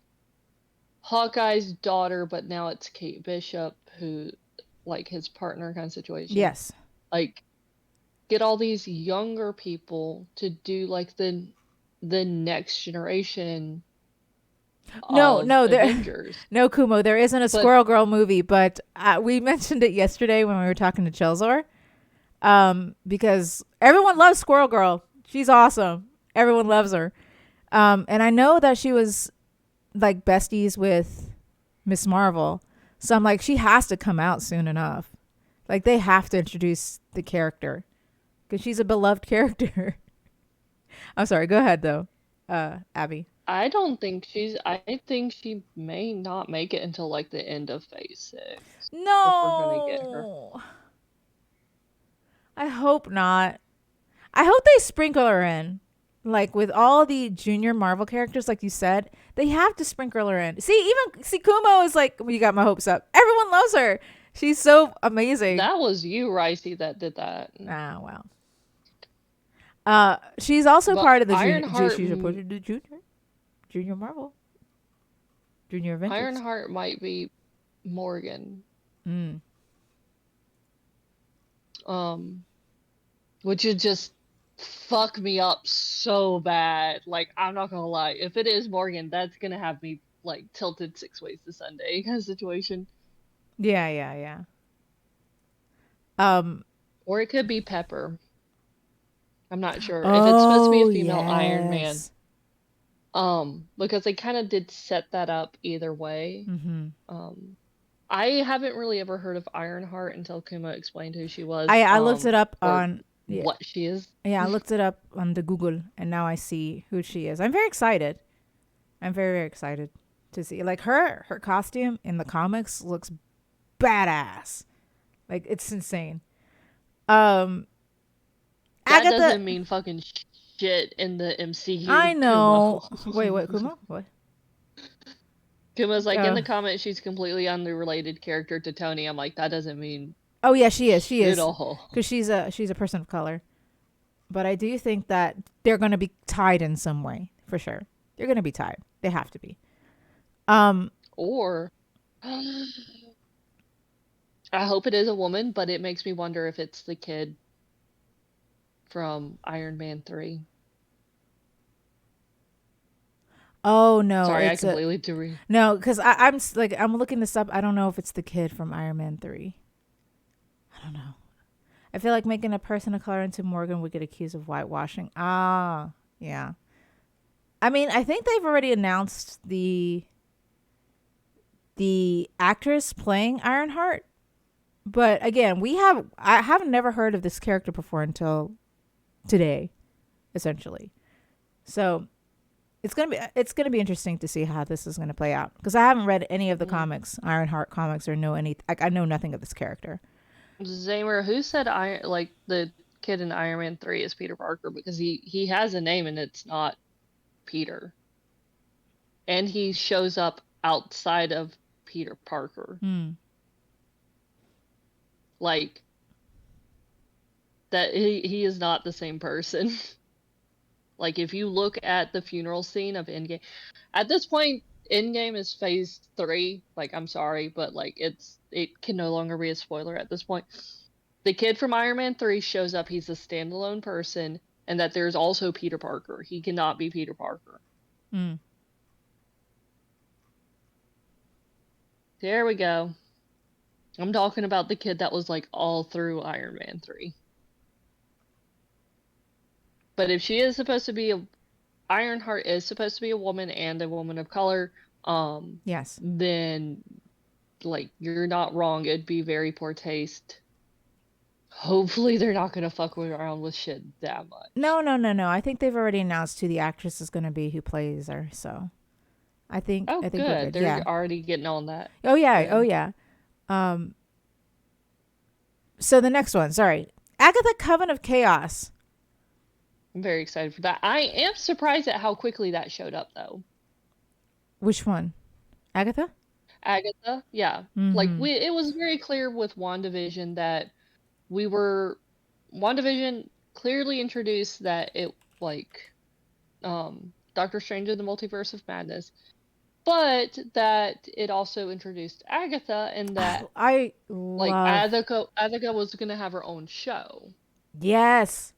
Hawkeye's daughter, but now it's Kate Bishop, who like his partner kind of situation. Yes. Like get all these younger people to do like the next generation No, of no, there, Avengers. no, Kumo. There isn't a But Squirrel Girl movie, but we mentioned it yesterday when we were talking to Chelsor. Because everyone loves Squirrel Girl. She's awesome. Everyone loves her. And I know that she was like besties with Miss Marvel. So I'm like, she has to come out soon enough. Like they have to introduce the character because she's a beloved character. I'm sorry. Go ahead though, Abby. I don't think I think she may not make it until like the end of phase 6 if we're gonna get her. No, I hope not. I hope they sprinkle her in. Like with all the junior Marvel characters, like you said, they have to sprinkle her in. See, even Kumo is like, well, you got my hopes up. Everyone loves her. She's so amazing. That was you, Ricey, that did that. Ah, well. She's also But part of the Ironheart, she's a part of the junior Marvel, junior Avengers. Ironheart might be Morgan. Mm. um, which would just fuck me up so bad. Like, I'm not gonna lie, if it is Morgan, that's gonna have me like tilted six ways to Sunday kind of situation. Yeah, yeah, yeah. Um. Or it could be Pepper. I'm not sure. If it's supposed to be a Oh female Iron Man, yes. because they kind of did set that up either way. Mm-hmm. Um, I haven't really ever heard of Ironheart until Kuma explained who she was, I looked it up or on, yeah, what she is. yeah, I looked it up on the Google, and now I see who she is. I'm very excited. I'm very, very excited to see. Like, her costume in the comics looks badass. Like, it's insane. Um That Agatha, doesn't mean fucking shit in the I MCU, know. Kumo. Wait, what, Kuma? What? Kuma's like, in Uh the comments, she's completely unrelated character to Tony. I'm like, that doesn't mean oh yeah, she is. She shit is. all. Cuz she's a person of color. But I do think that they're going to be tied in some way, for sure. They're going to be tied. They have to be. Um Or, I hope it is a woman, but it makes me wonder if it's the kid from Iron Man 3. oh no, Sorry, I it's a completely threw. no, cuz like I'm looking this up. I don't know if it's the kid from Iron Man 3. I don't know. I feel like making a person of color into Morgan would get accused of whitewashing. Ah, yeah. I mean, I think they've already announced the actress playing Ironheart. But again, I have never heard of this character before until today, essentially. So it's gonna be interesting to see how this is gonna play out because I haven't read any of the Mm. comics, Ironheart comics, or know any. Like, I know nothing of this character. Zamer, who said like the kid in Iron Man 3 is Peter Parker because he has a name and it's not Peter. And he shows up outside of Peter Parker. Hmm. Like that he is not the same person. Like if you look at the funeral scene of Endgame, at this point Endgame is phase 3. Like I'm sorry, but like it can no longer be a spoiler at this point. The kid from Iron Man 3 shows up, he's a standalone person, and that there's also Peter Parker. He cannot be Peter Parker. Hmm. There we go. I'm talking about the kid that was like all through Iron Man 3. But if she is supposed to be Ironheart is supposed to be a woman and a woman of color, Yes. then like you're not wrong. It'd be very poor taste. Hopefully they're not gonna fuck around with shit that much. No, no, no, no. I think they've already announced who the actress is gonna be who plays her. So Oh, I think we're good. good. Yeah. They're already getting on that. Oh yeah. Oh Good. yeah. Um. So the next one. Sorry, Agatha Coven of Chaos. I'm very excited for that. I am surprised at how quickly that showed up, though. Which one? Agatha? Agatha, yeah. Like Mm-hmm. it was very clear with WandaVision that we were WandaVision clearly introduced that it like Doctor Strange in the Multiverse of Madness, but that it also introduced Agatha and that I like love Agatha was gonna have her own show. yes,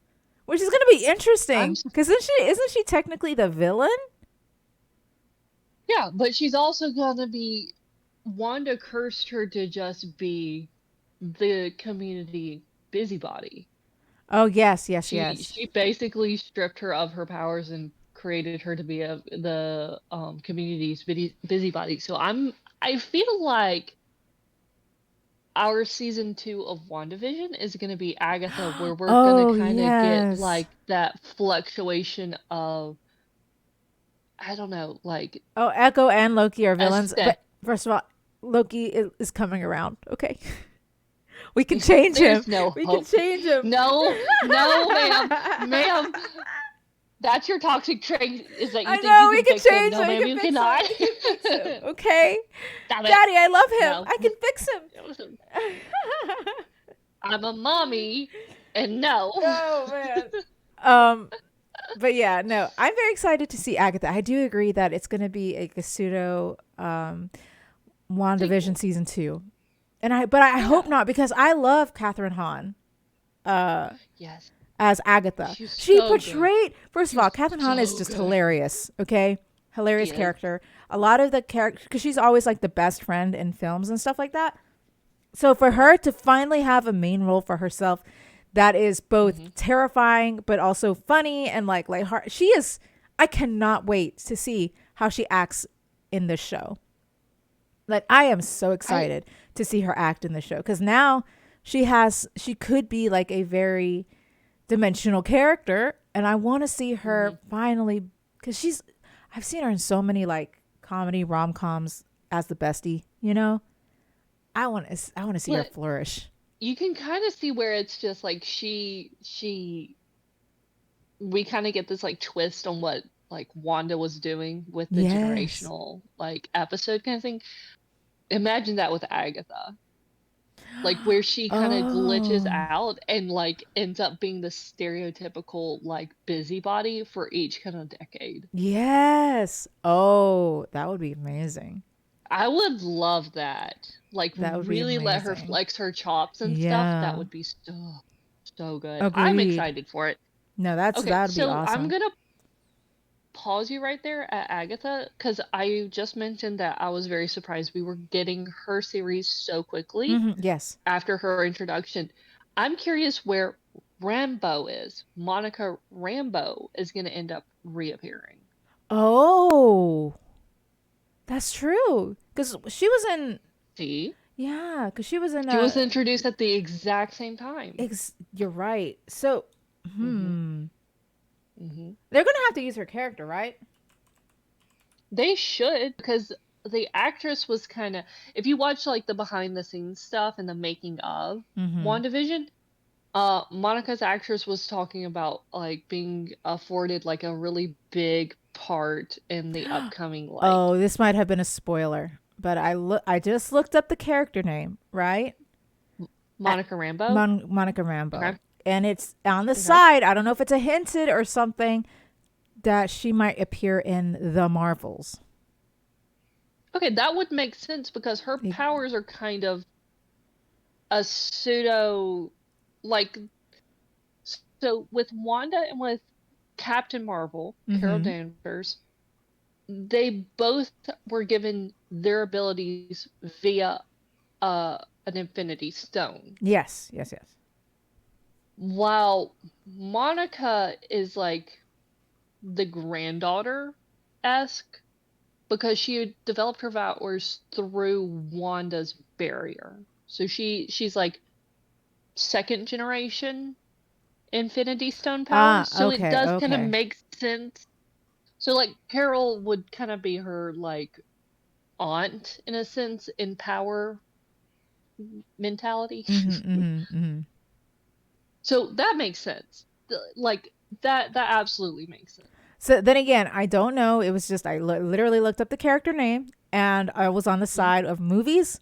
which is gonna be I'm interesting because isn't she technically the villain? Yeah, but she's also gonna be Wanda cursed her to just be the community busybody. Oh yes, yes, She yes. she basically stripped her of her powers and created her to be the community's busybody. So I feel like our season 2 of WandaVision is going to be Agatha, where we're going to Oh kind of get yes. like that fluctuation of I don't know, like Oh, Echo and Loki are villains. aesthetic. But first of all, Loki is coming around. Okay, we can change him. There's no We can hope. change him. No, no, ma'am, that's your toxic trait is that you I think know you we can can fix him. change No, him. We ma'am, can you fix him. cannot. We can fix him. Okay, Stop it. Daddy, I love him. No. I can fix him. I'm a mommy, and no. Oh man. Um, but yeah, no, I'm very excited to see Agatha. I do agree that it's going to be a pseudo WandaVision Sequel. season 2, and I hope Yeah. not because I love Catherine Hahn. Yes. as Agatha. She's She so good. portrayed, first of all, She's Catherine Hahn is so just good. hilarious. Okay, She hilarious is. character. A lot of the character, because she's always like the best friend in films and stuff like that. So for Right. her to finally have a main role for herself, that is Hmm. both terrifying but also funny and like lighthearted. She is. I cannot wait to see how she acts in this show. Like I am so I excited to see her act in the show because now she could be like a very dimensional character, and I want to see hmm her finally because she's. I've seen her in so many like comedy rom coms as the bestie. You know, I want to see her but flourish. you can kind of see where it's just like we kind of get this like twist on what like Wanda was doing with the Yes. generational like episode kind of thing. Imagine that with Agatha. Like where she kind of glitches Oh, out and like ends up being the stereotypical like busybody for each kind of decade. yes. Oh, that would be amazing. I would love that. Like That would be really let her amazing. flex her chops and stuff. That Yeah. would be so good. I'm Agreed. excited for it. No, Okay, that would be so I'm awesome. gonna pause you right there at Agatha because I just mentioned that I was very surprised we were getting her series so quickly Yes. after her introduction. I'm curious where Rambo is. Monica Rambo is gonna end up reappearing. Oh, that's true. Because she was in, See? yeah, because she was in She was a, introduced at the exact same time. you're right. So, Hmm. Hmm. they're going to have to use her character, right? They should, because the actress was kind of, if you watch like the behind the scenes stuff and the making of Mm-hmm. WandaVision, Monica's actress was talking about like being afforded like a really big part in the upcoming like Oh, this might have been a spoiler, but I just looked up the character name, right? At Monica Rambeau. Monica Rambo. Okay. And it's on the Okay. side. I don't know if it's a hinted or something that she might appear in the Marvels. Okay, that would make sense because her It- powers are kind of a pseudo like so with Wanda and with Captain Marvel, Carol mm-hmm. Danvers, they both were given their abilities via an Infinity Stone. Yes, yes, yes. While Monica is like the granddaughter esque because she had developed her powers through Wanda's barrier. So she's like second generation Infinity Stone Ah, powers. So it okay, does kind of okay. make sense. So like Carol would kind of be her like aunt in a sense in power mentality. Mm-hmm, mm-hmm, mm-hmm. So that makes sense. Like that absolutely makes sense. So then again, I don't know. It was just literally looked up the character name, and I was on the Hmm. side of movies.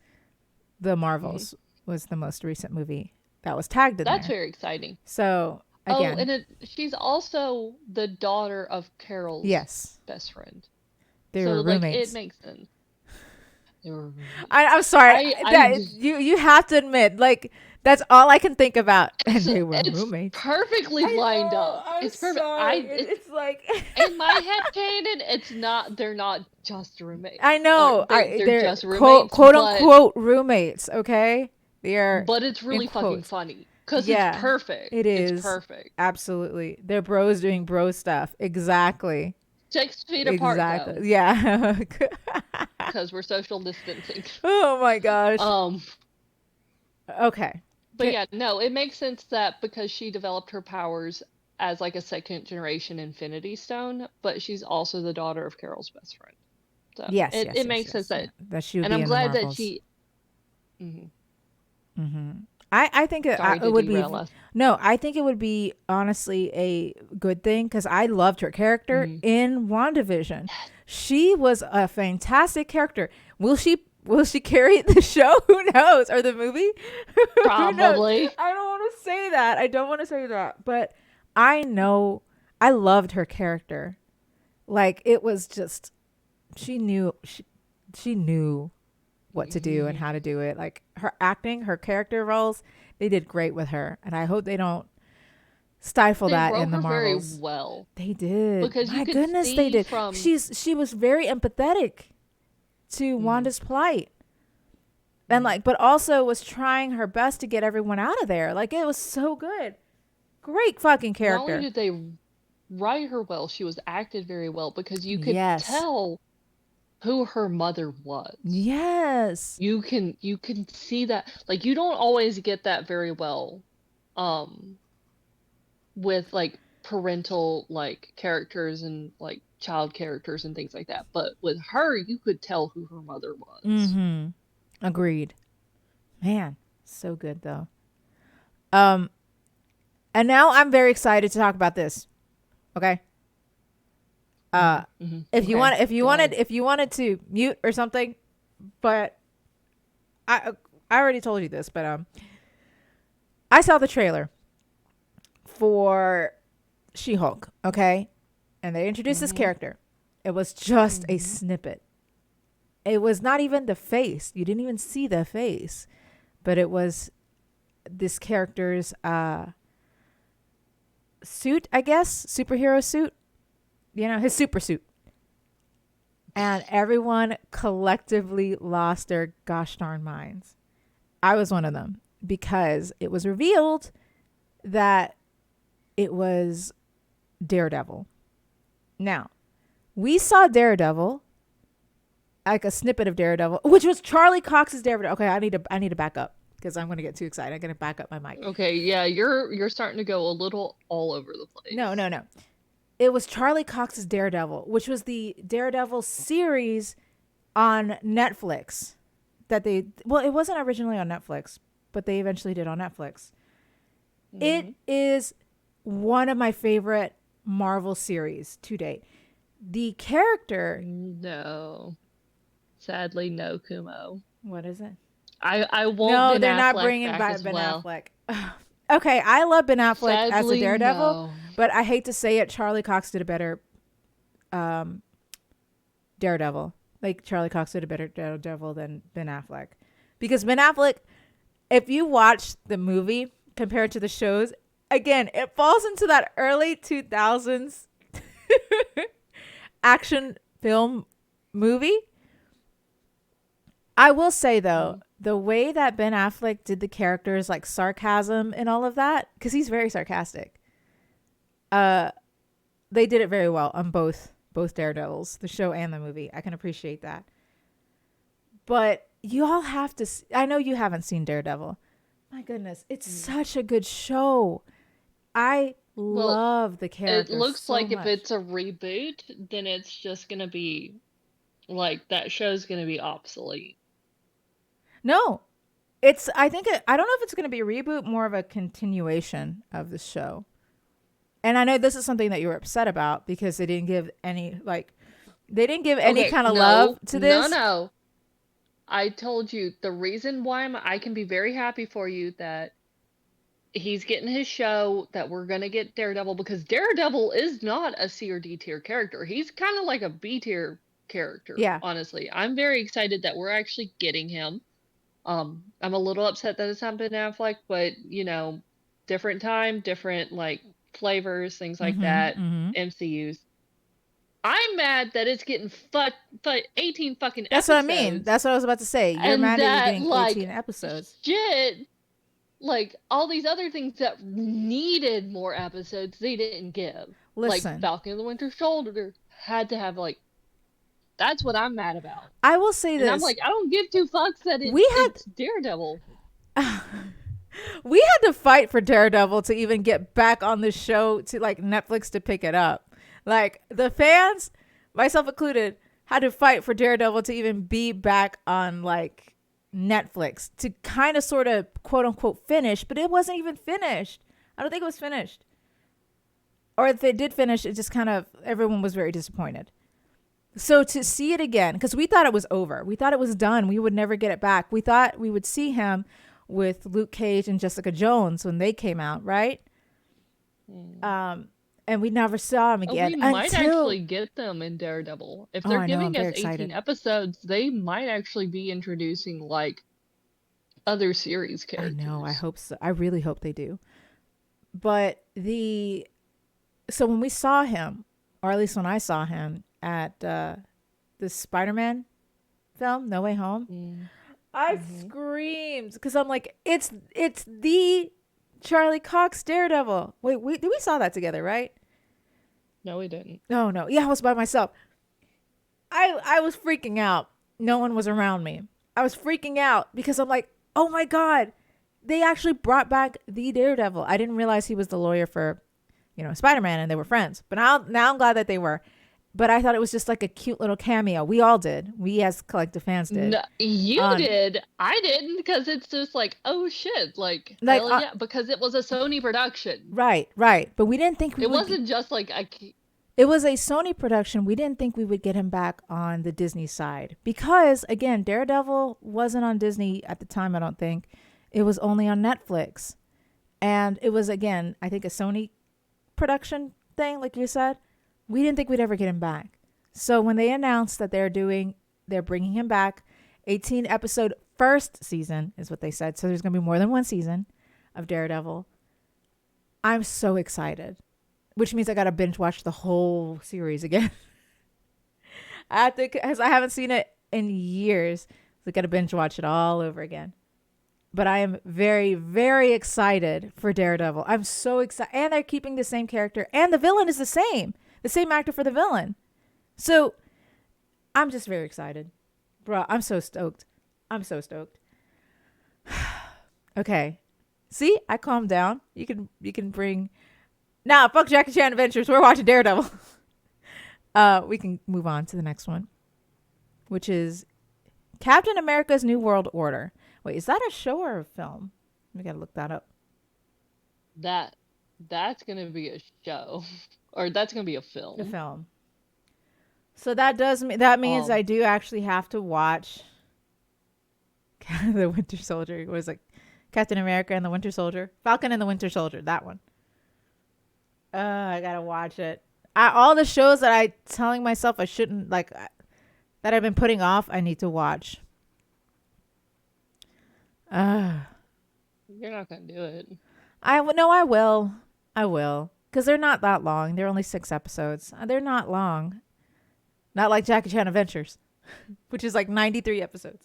The Hmm. Marvels was the most recent movie that was tagged in That's there. very exciting. So Oh, again, and she's also the daughter of Carol's yes, best friend. they So were like it roommates. makes sense. They were I'm sorry I that you have to admit, like that's all I can think about, and they were it's roommates. perfectly I lined know. up. I'm It's perfect. sorry. I it's It's like in my head canon, it's not they're not just roommates. I Or know. they're They're just roommates, quote unquote roommates. Okay, they are but it's in really fucking quotes. funny because it's Yeah, perfect. it It's is perfect. absolutely. They're bros doing bro stuff. Exactly. 6 feet apart though, Exactly. Yeah. because we're social distancing. Oh my gosh. Um, Okay. but yeah, no, it makes sense that because she developed her powers as like a second generation Infinity Stone, but she's also the daughter of Carol's best friend. So Yes, it yes, it yes, makes sense yes. Yeah. that, That she would and be I'm in the glad that Marvels. she. Mhm. I think Sorry it to would be derail us. no. I think it would be honestly a good thing because I loved her character Mhm. in WandaVision. She was a fantastic character. Will she carry the show? Who knows? Or the movie? Who knows? Probably. I don't want to say that. I don't want to say that. But I know I loved her character. Like it was just she knew what to do and how to do it. Like her acting, her character roles, they did great with her. And I hope they don't stifle They that wrote in the her very Marvels. well They did. because you My could goodness, they see did. from She was very empathetic to Wanda's plight. And like, but also was trying her best to get everyone out of there. Like it was so good. Great fucking not only character. did they write her well, she was acted very well because you could Yes. tell who her mother was. Yes. You can see that. Like you don't always get that very well with like parental like characters and like child characters and things like that. But with her, you could tell who her mother was. Mm-hmm. Agreed. Man, so good though. Um, and now I'm very excited to talk about this. Okay. If you Okay, go ahead. if you wanted to mute or something, but I already told you this, but I saw the trailer for She-Hulk, okay? And they introduced this character. It was just a snippet. It was not even the face. You didn't even see the face, but it was this character's suit, I guess, superhero suit. You know, his super suit. And everyone collectively lost their gosh darn minds. I was one of them because it was revealed that it was Daredevil. Now, we saw Daredevil, like a snippet of Daredevil, which was Charlie Cox's Daredevil. Okay, I need to back up because I'm going to get too excited. I'm going to back up my mic. Okay, yeah, you're starting to go a little all over the place. No. It was Charlie Cox's Daredevil, which was the Daredevil series on Netflix. It wasn't originally on Netflix, but they eventually did on Netflix. It is one of my favorite Marvel series to date. The character... No. Sadly, no, Kumo. What is it? I want No, Ben they're not Affleck bringing back back as Ben well. Affleck. Okay, I love Ben Affleck as a Sadly, Daredevil, no. but I hate to say it, Charlie Cox did a better Daredevil. Like Charlie Cox did a better Daredevil than Ben Affleck. Because Ben Affleck, if you watch the movie compared to the shows, again, it falls into that early 2000s action film movie. I will say though, the way that Ben Affleck did the characters, like sarcasm and all of that, because he's very sarcastic, they did it very well on both Daredevils, the show and the movie. I can appreciate that. But you all have to I know you haven't seen Daredevil. My goodness, it's such a good show. I love the character. It looks so like much. if it's a reboot, then it's just gonna be like that show's gonna be obsolete. No, I don't know if it's going to be a reboot, more of a continuation of the show. And I know this is something that you were upset about because they didn't give any kind of love to this. No. I told you the reason why I can be very happy for you that he's getting his show, that we're gonna get Daredevil, because Daredevil is not a C or D tier character. He's kind of like a B tier character. Yeah. Honestly, I'm very excited that we're actually getting him. I'm a little upset that it's not Ben Affleck, but you know, different time, different like flavors, things like that. MCUs. I'm mad that it's getting 18 fucking That's episodes. what I mean. That's what I was about to say. You're mad at getting like, 18 episodes. Shit. Like all these other things that needed more episodes, they didn't give. Listen. Like Falcon and the Winter Soldier had to have like. That's what I'm mad about. I will say this. And I'm like, I don't give two fucks that it's Daredevil. We had to fight for Daredevil to even get back on the show, to like Netflix to pick it up. Like the fans, myself included, had to fight for Daredevil to even be back on like Netflix to kind of sort of quote unquote finish, but it wasn't even finished. I don't think it was finished. Or if they did finish, it just kind of, everyone was very disappointed. So to see it again, because we thought it was over. We thought it was done. We would never get it back. We thought we would see him with Luke Cage and Jessica Jones when they came out, right? And and we never saw him again We might until. actually get them in Daredevil. If Oh, they're I know. I'm giving us very 18 excited. episodes, they might actually be introducing like other series I know. I characters. hope so. I really hope they do. But so when we saw him, or at least when I saw him at the Spider-Man film, No Way Home, Mm. I Hmm. screamed because I'm like, it's the Charlie Cox Daredevil. Wait, we saw that together, right? No, we didn't. No, no. Yeah, I was by myself. I was freaking out. No one was around me. I was freaking out because I'm like, oh my god, they actually brought back the Daredevil. I didn't realize he was the lawyer for, Spider-Man, and they were friends. But now I'm glad that they were. But I thought it was just like a cute little cameo. We all did. We as collective fans did. No, you Um, did. I didn't because it's just like, oh shit, like like hell yeah, because it was a Sony production. right, right. But we didn't think we It would. wasn't just like It was a Sony production. We didn't think we would get him back on the Disney side because, again, Daredevil wasn't on Disney at the time, I don't think. It was only on Netflix. And it was, again, I think a Sony production thing, like you said. We didn't think we'd ever get him back. So when they announced that they're bringing him back, 18 episode first season is what they said. So there's going to be more than one season of Daredevil. I'm so excited, which means I got to binge watch the whole series again. I have to, because I haven't seen it in years. So I got to binge watch it all over again. But I am very, very excited for Daredevil. I'm so excited. And they're keeping the same character. And the villain is the same actor for the villain. So I'm just very excited. Bro, I'm so stoked. I'm so stoked. Okay. See, I calmed down. You can bring. Nah, fuck Jackie Chan Adventures. We're watching Daredevil. We can move on to the next one, which is Captain America's New World Order. Wait, is that a show or a film? We gotta look that up. that. That's gonna be a show, or that's gonna be a The film. film. So that means I Um, do actually have to watch the Winter Soldier. What is it? Captain America and the Winter Soldier, Falcon and the Winter Soldier. That one. I gotta watch it. All the shows that I telling myself I shouldn't like that I've been putting off, I need to watch. Uh, you're not gonna do it. no, I will. I will. Because they're not that long. They're only 6 episodes. They're not long. Not like Jackie Chan Adventures, which is like 93 episodes.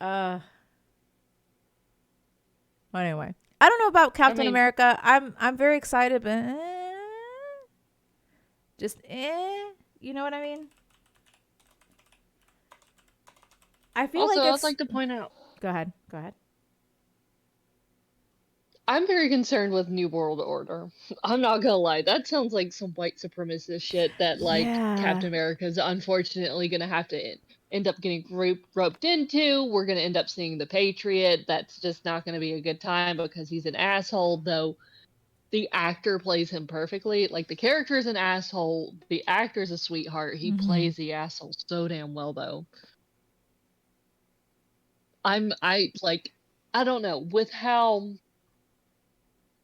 Uh, anyway, I don't know about I Captain mean, America. I'm very excited, but just you know what I mean? I feel also, like I'd it's. like to point out, Go ahead. Go ahead. I'm very concerned with New World Order. I'm not gonna lie, that sounds like some white supremacist shit that like Yeah. Captain America is unfortunately gonna have to end up getting roped into. We're gonna end up seeing the Patriot. That's just not gonna be a good time because he's an asshole. Though the actor plays him perfectly. Like the character is an asshole. The actor's a sweetheart. He Mm-hmm. plays the asshole so damn well though. I like I don't know with how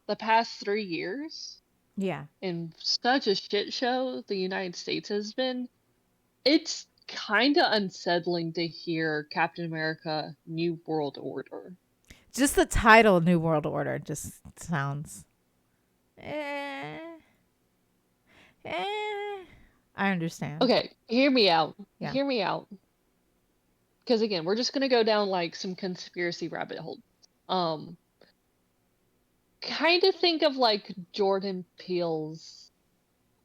the past 3 years Yeah. in such a shit show the United States has been, it's kind of unsettling to hear Captain America New World Order. Just the title New World Order just sounds. Eh. Eh. I understand. Okay, hear me out. Yeah. Hear me out. Because again, we're just gonna go down like some conspiracy rabbit hole. Um, kind of think of like Jordan Peele's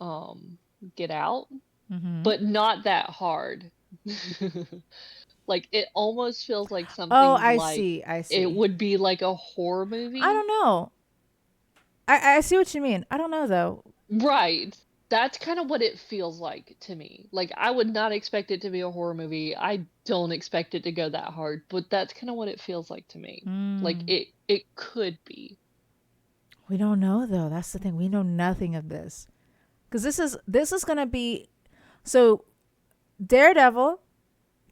um Get Out, Mm-hmm. but not that hard. Like it almost feels like Oh, something I like see. I it see. would be like a horror I movie. don't know. I see what you mean. I don't know though. Right. That's kind of what it feels like to me. Like I would not expect it to be a horror movie. I don't expect it to go that hard, but that's kind of what it feels like to me. Like Mm. it could be. We don't know though. That's the thing. We know nothing of this because this is gonna be so Daredevil,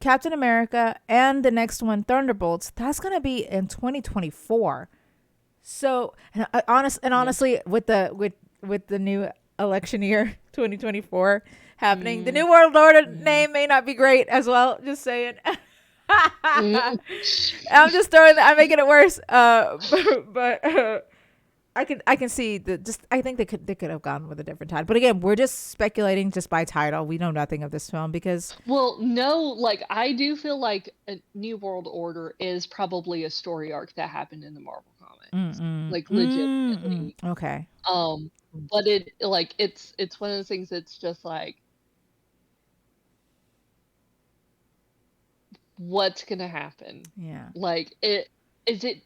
Captain America, and the next one Thunderbolts. That's gonna be in 2024. So Yeah. honestly, with with the new election year 2024 happening. The Mm, New World Order mm, name may not be great as well. Just saying. mm. I'm just throwing that. I'm making it worse. But I can see the just. I think they could have gone with a different title. But again, we're just speculating just by title. We know nothing of this film because Well, no, like I do feel like a New World Order is probably a story arc that happened in the Marvel comics. Like legitimately. okay, But it's one of those things that's just like what's gonna happen? yeah, Like it is it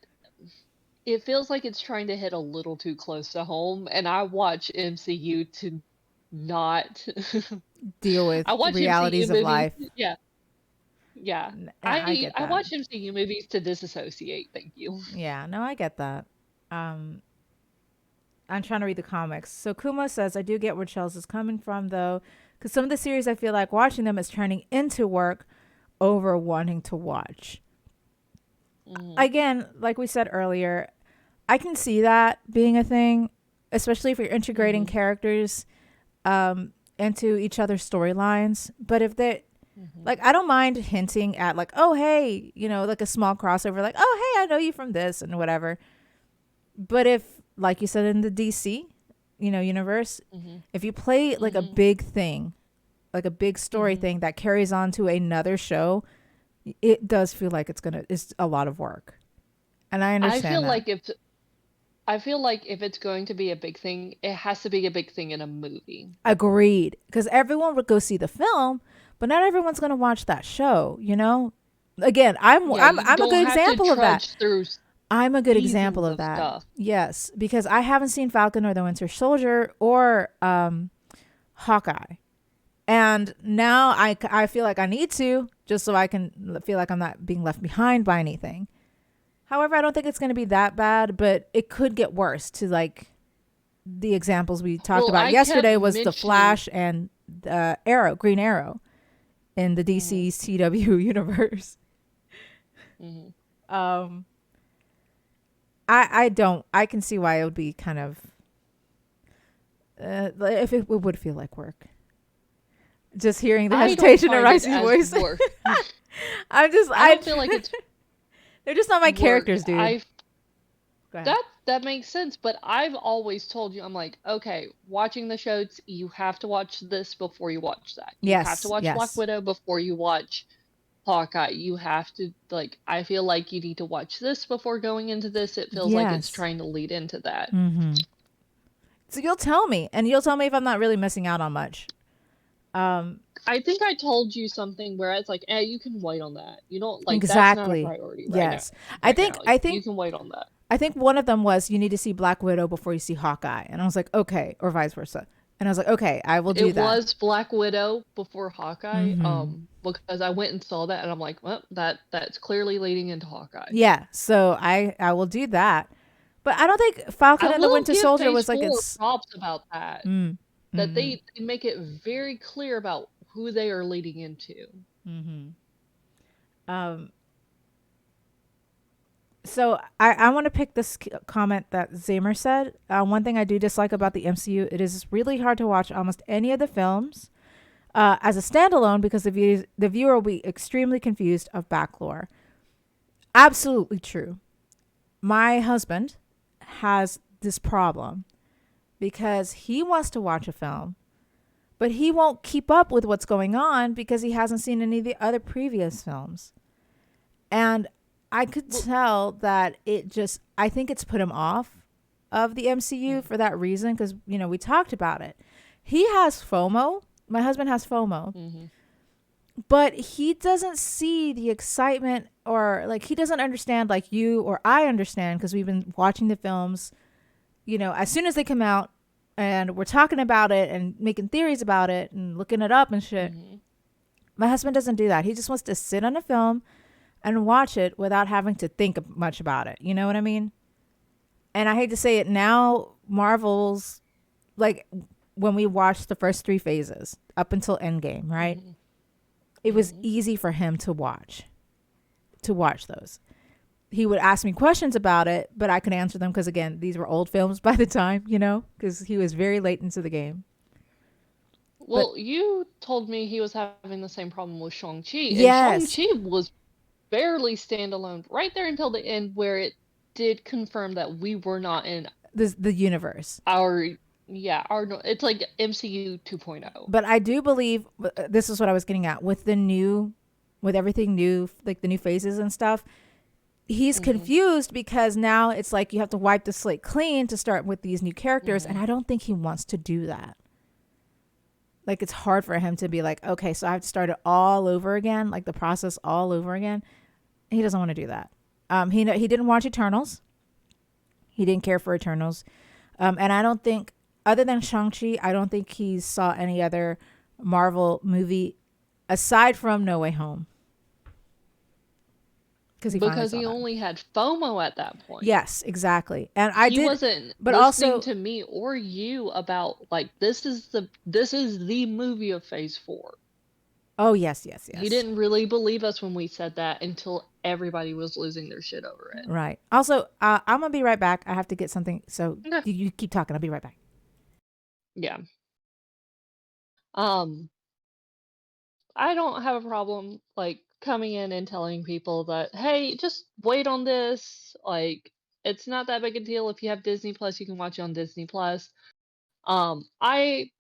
it feels like it's trying to hit a little too close to home, and I watch MCU to not deal with I watch MCU realities of movies. life. Yeah, yeah. I get I that. watch MCU movies to disassociate, thank you. Yeah, no, I get that. Um, I'm trying to read the comics. So Kuma says, I do get where Chels is coming from, though, because some of the series I feel like watching them is turning into work over wanting to watch. Mhm, Again, like we said earlier, I can see that being a thing, especially if you're integrating mhm, characters into each other's storylines. But if they mhm, like, I don't mind hinting at like, oh hey, like a small crossover, like, oh hey, I know you from this and whatever. But if, like you said in the DC, universe, mhm, if you play like a mhm, big thing, like a big story mhm. thing that carries on to another show, it does feel like it's a lot of work, and I I understand feel that. like if I feel like if it's going to be a big thing, it has to be a big thing in a movie. Agreed, because everyone would go see the film, but not everyone's gonna watch that show. Again, I'm Yeah, I'm you I'm a don't good have to example of that. trudge through I'm a good example seasons of of that. stuff. Yes, because I haven't seen Falcon or the Winter Soldier or Hawkeye. And now I feel like I need to just so I can feel like I'm not being left behind by anything. However, I don't think it's going to be that bad, but it could get worse to like the examples we talked Well, about I kept yesterday was the mentioning. Flash and the Green Arrow in the Mhm, DC CW universe. mhm. Um I don't I can see why it would be kind of if it would feel like work. Just hearing the I don't hesitation in find it Ricey's as voice. work. I'm just I don't feel like it's they're just not my work. characters, dude. I Go ahead. that makes sense, but I've always told you, I'm like, okay, watching the shows, you have to watch this before you watch that. You have to Yes, watch Black yes. Widow before you watch Hawkeye. You have to like. I feel like you need to watch this before going into this. It feels like it's Yes. trying to lead into that. Mhm. So you'll tell me and you'll tell me if I'm not really missing out on much. Um I think I told you something where it's like, eh, you can wait on that. You don't like that's not a exactly. priority right now. Yes. I Right think now, I you think can wait on that. I think one of them was you need to see Black Widow before you see Hawkeye. And I was like, "Okay," or vice versa. And I was like, "Okay, I will do It that." was Black Widow before Hawkeye, Mhm. because I went and saw that and I'm like, well, that's clearly leading into Hawkeye. Yeah, so I will do that. But I don't think Falcon I and the will Winter give Soldier Phase was like 4 it's props about that. mm, That mhm. they make it very clear about who they are leading into. Mhm. Um So I want to pick this comment that Zamer said. One thing I do dislike about the MCU, it is really hard to watch almost any of the films as a standalone because the viewer will be extremely confused of back lore. Absolutely true. My husband has this problem because he wants to watch a film, but he won't keep up with what's going on because he hasn't seen any of the other previous films. And I could Well, tell that I think it's put him off of the MCU mm, for that reason because, we talked about it. He has FOMO. My husband has FOMO, mhm, but he doesn't see the excitement or like he doesn't understand like you or I understand because we've been watching the films, as soon as they come out and we're talking about it and making theories about it and looking it up and shit. mhm. My husband doesn't do that. He just wants to sit on a film and watch it without having to think much about it. You know what I mean? And I hate to say it now, Marvel's like when we watched the first three phases up until Endgame, right? Mhm. It was Mhm. easy for him to watch those. he would ask me questions about it, but I could answer them because again, these were old films by the time, because he was very late into the game. But Well, you told me he was having the same problem with Shang-Chi, and yes, Shang-Chi was barely standalone right there until the end, where it did confirm that we were not in the universe. our, yeah, our, it's like MCU 2.0. But I do believe this is what I was getting at with with everything new, like the new phases and stuff. He's Mm-hmm. confused because now it's like you have to wipe the slate clean to start with these new characters, Mm-hmm. and I don't think he wants to do that. Like it's hard for him to be like, okay, so I have to start it all over again, like the process all over again. He doesn't want to do that. He didn't watch Eternals. He didn't care for Eternals, and I don't think, other than Shang-Chi, I don't think he saw any other Marvel movie aside from No Way Home because he finally Because saw he that. only had FOMO at that point. Yes, exactly. And I He did, wasn't but listening also, to me or you about like this is the movie of Phase 4. oh yes, yes, He yes. didn't really believe us when we said that until everybody was losing their shit over it. Right. Also, I'm gonna be right back. I have to get something. So Okay. you keep talking. I'll be right back. Yeah. Um, I don't have a problem like coming in and telling people that, hey, just wait on this. Like, it's not that big a deal. If you have Disney Plus, you can watch it on Disney Plus. I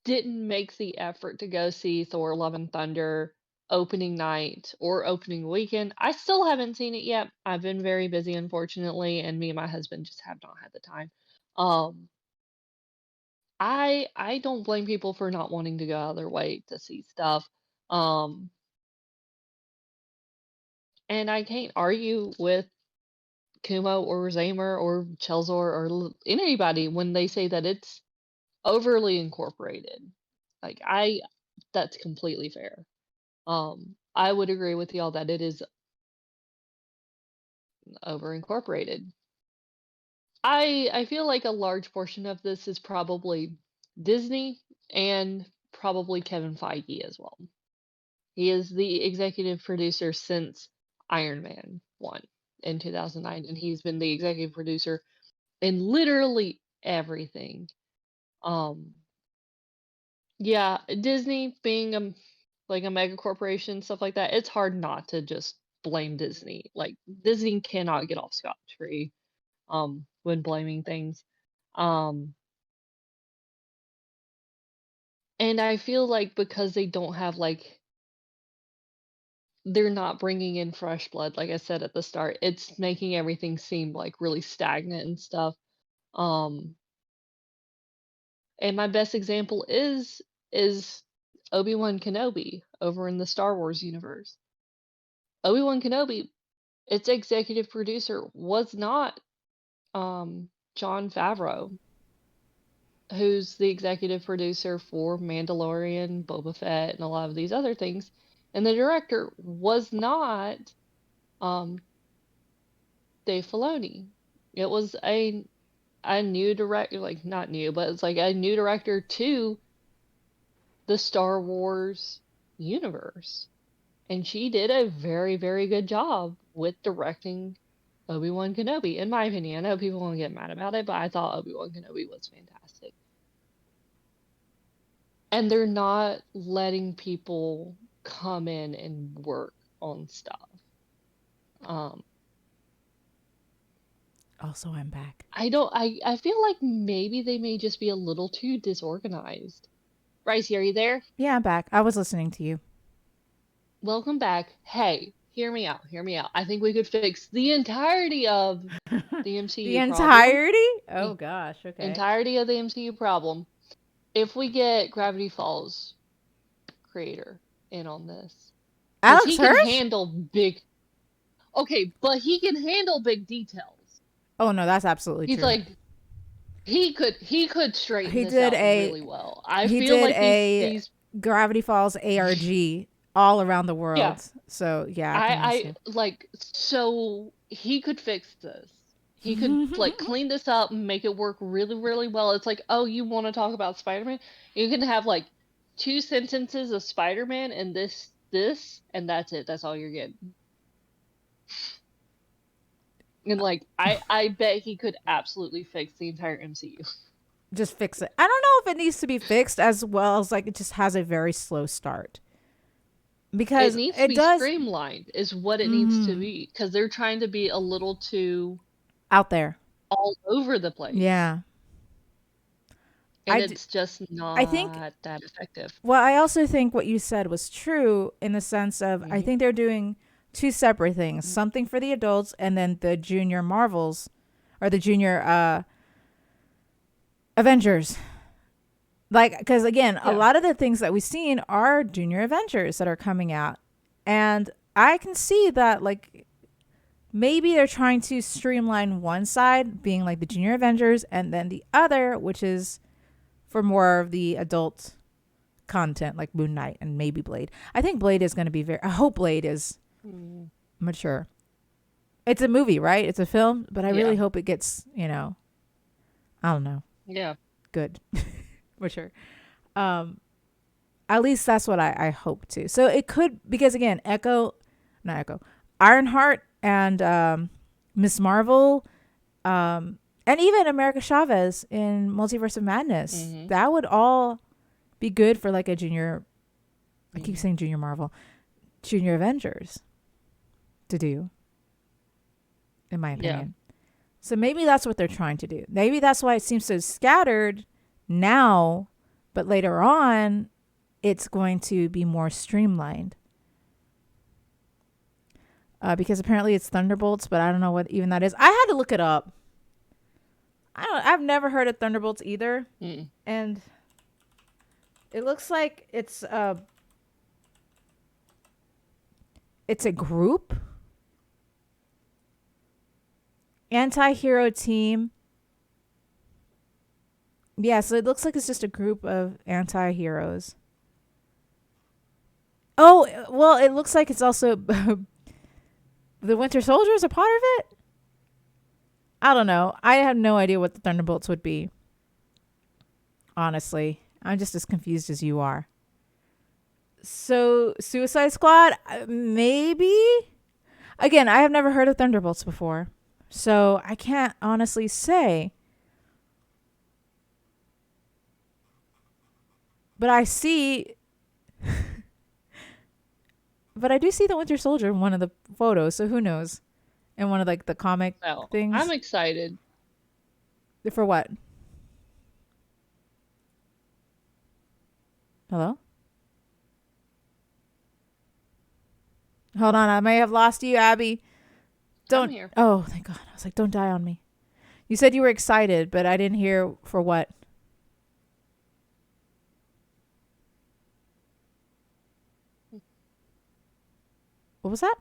didn't make the effort to go see Thor: Love and Thunder opening night or opening weekend. I still haven't seen it yet. I've been very busy, unfortunately, and me and my husband just have not had the time. Um, I don't blame people for not wanting to go out of their way to see stuff. Um, and I can't argue with Kumo or Zamer or Chelsor or anybody when they say that it's overly incorporated. Like that's completely fair. I would agree with y'all that it is over incorporated. I feel like a large portion of this is probably Disney and probably Kevin Feige as well. He is the executive producer since Iron Man 1 in 2009, and he's been the executive producer in literally everything. Um, yeah, Disney being like a mega corporation, stuff like that, it's hard not to just blame Disney. Like Disney cannot get off scot free when blaming things. Um, and I feel like because they don't have like they're not bringing in fresh blood, like I said at the start, it's making everything seem like really stagnant and stuff. Um, and my best example is Obi-Wan Kenobi over in the Star Wars universe. Obi-Wan Kenobi, its executive producer was not Jon Favreau, who's the executive producer for Mandalorian, Boba Fett, and a lot of these other things. And the director was not um, Dave Filoni. It was a new director, like not new, but it's like a new director to the Star Wars universe. And she did a very, very good job with directing Obi-Wan Kenobi, in my opinion. I know people want to get mad about it, but I thought Obi-Wan Kenobi was fantastic. And they're not letting people come in and work on stuff. Um, Also, I'm back. I feel like maybe they may just be a little too disorganized. Ricey, are you there? Yeah, I'm back. I was listening to you. Welcome back. Hey, hear me out. Hear me out. I think we could fix the entirety of the The MCU problem. entirety? Oh The gosh. Okay. entirety of the MCU problem. If we get Gravity Falls creator in on this, because Alex he can Hirsch? handle big. Okay, but he can handle big details. Oh no, that's absolutely He's true. like he could straighten He this did out a really well. I he feel did like these a these Gravity Falls ARG all around the yeah. world. So yeah, I can I understand. like so he could fix this. He could like clean this up and make it work really, really well. It's like, oh, you want to talk about Spider-Man? You can have like two sentences of Spider-Man and this, and that's it. That's all you're getting. And like I bet he could absolutely fix the entire MCU. Just fix it. I don't know if it needs to be fixed as well as like it just has a very slow start It because needs to it be does streamlined is what it needs to be because they're trying to be a little too out there. all over the place. Yeah. And I, d- it's just I think, not that effective. well, I also think what you said was true in the sense of I Hmm. think they're doing two separate things, something for the adults and then the junior Marvels or the junior Avengers. Like, because again, a Yeah. lot of the things that we've seen are junior Avengers that are coming out. And I can see that, like, maybe they're trying to streamline one side, being like the junior Avengers, and then the other, which is for more of the adult content, like Moon Knight and maybe Blade. I think Blade is going to be very, I hope Blade is Mm. mature. It's a movie, right? It's a film, but I really Yeah. hope it gets, I don't know, Yeah. good, mature. Um, At least that's what I hope to. So it could because again, not Echo, Ironheart and Miss Marvel, and even America Chavez in Multiverse of Madness. Hmm. That would all be good for like a junior. I keep Hmm. saying Junior Marvel, Junior Avengers to do, in my Yeah. opinion. So maybe that's what they're trying to do. Maybe that's why it seems so scattered now, but later on it's going to be more streamlined. Because apparently it's Thunderbolts, but I don't know what even that is. I had to look it up. I've never heard of Thunderbolts either, Mm. and it looks like it's a group anti-hero team. Yeah, so it looks like it's just a group of anti-heroes. Oh, well, it looks like it's also the Winter Soldiers are part of it. I don't know. I have no idea what the Thunderbolts would be. Honestly, I'm just as confused as you are. So, Suicide Squad, maybe? Again, I have never heard of Thunderbolts before. So, I can't honestly say. But I see. But I do see the Winter Soldier in one of the photos. So, who knows? In one of like the comic Well, I'm things. excited. For what? Hello? Hold on. I may have lost you, Abby. I'm Don't. here. Oh, thank God. I was like, don't die on me. You said you were excited, but I didn't hear for what. What was that?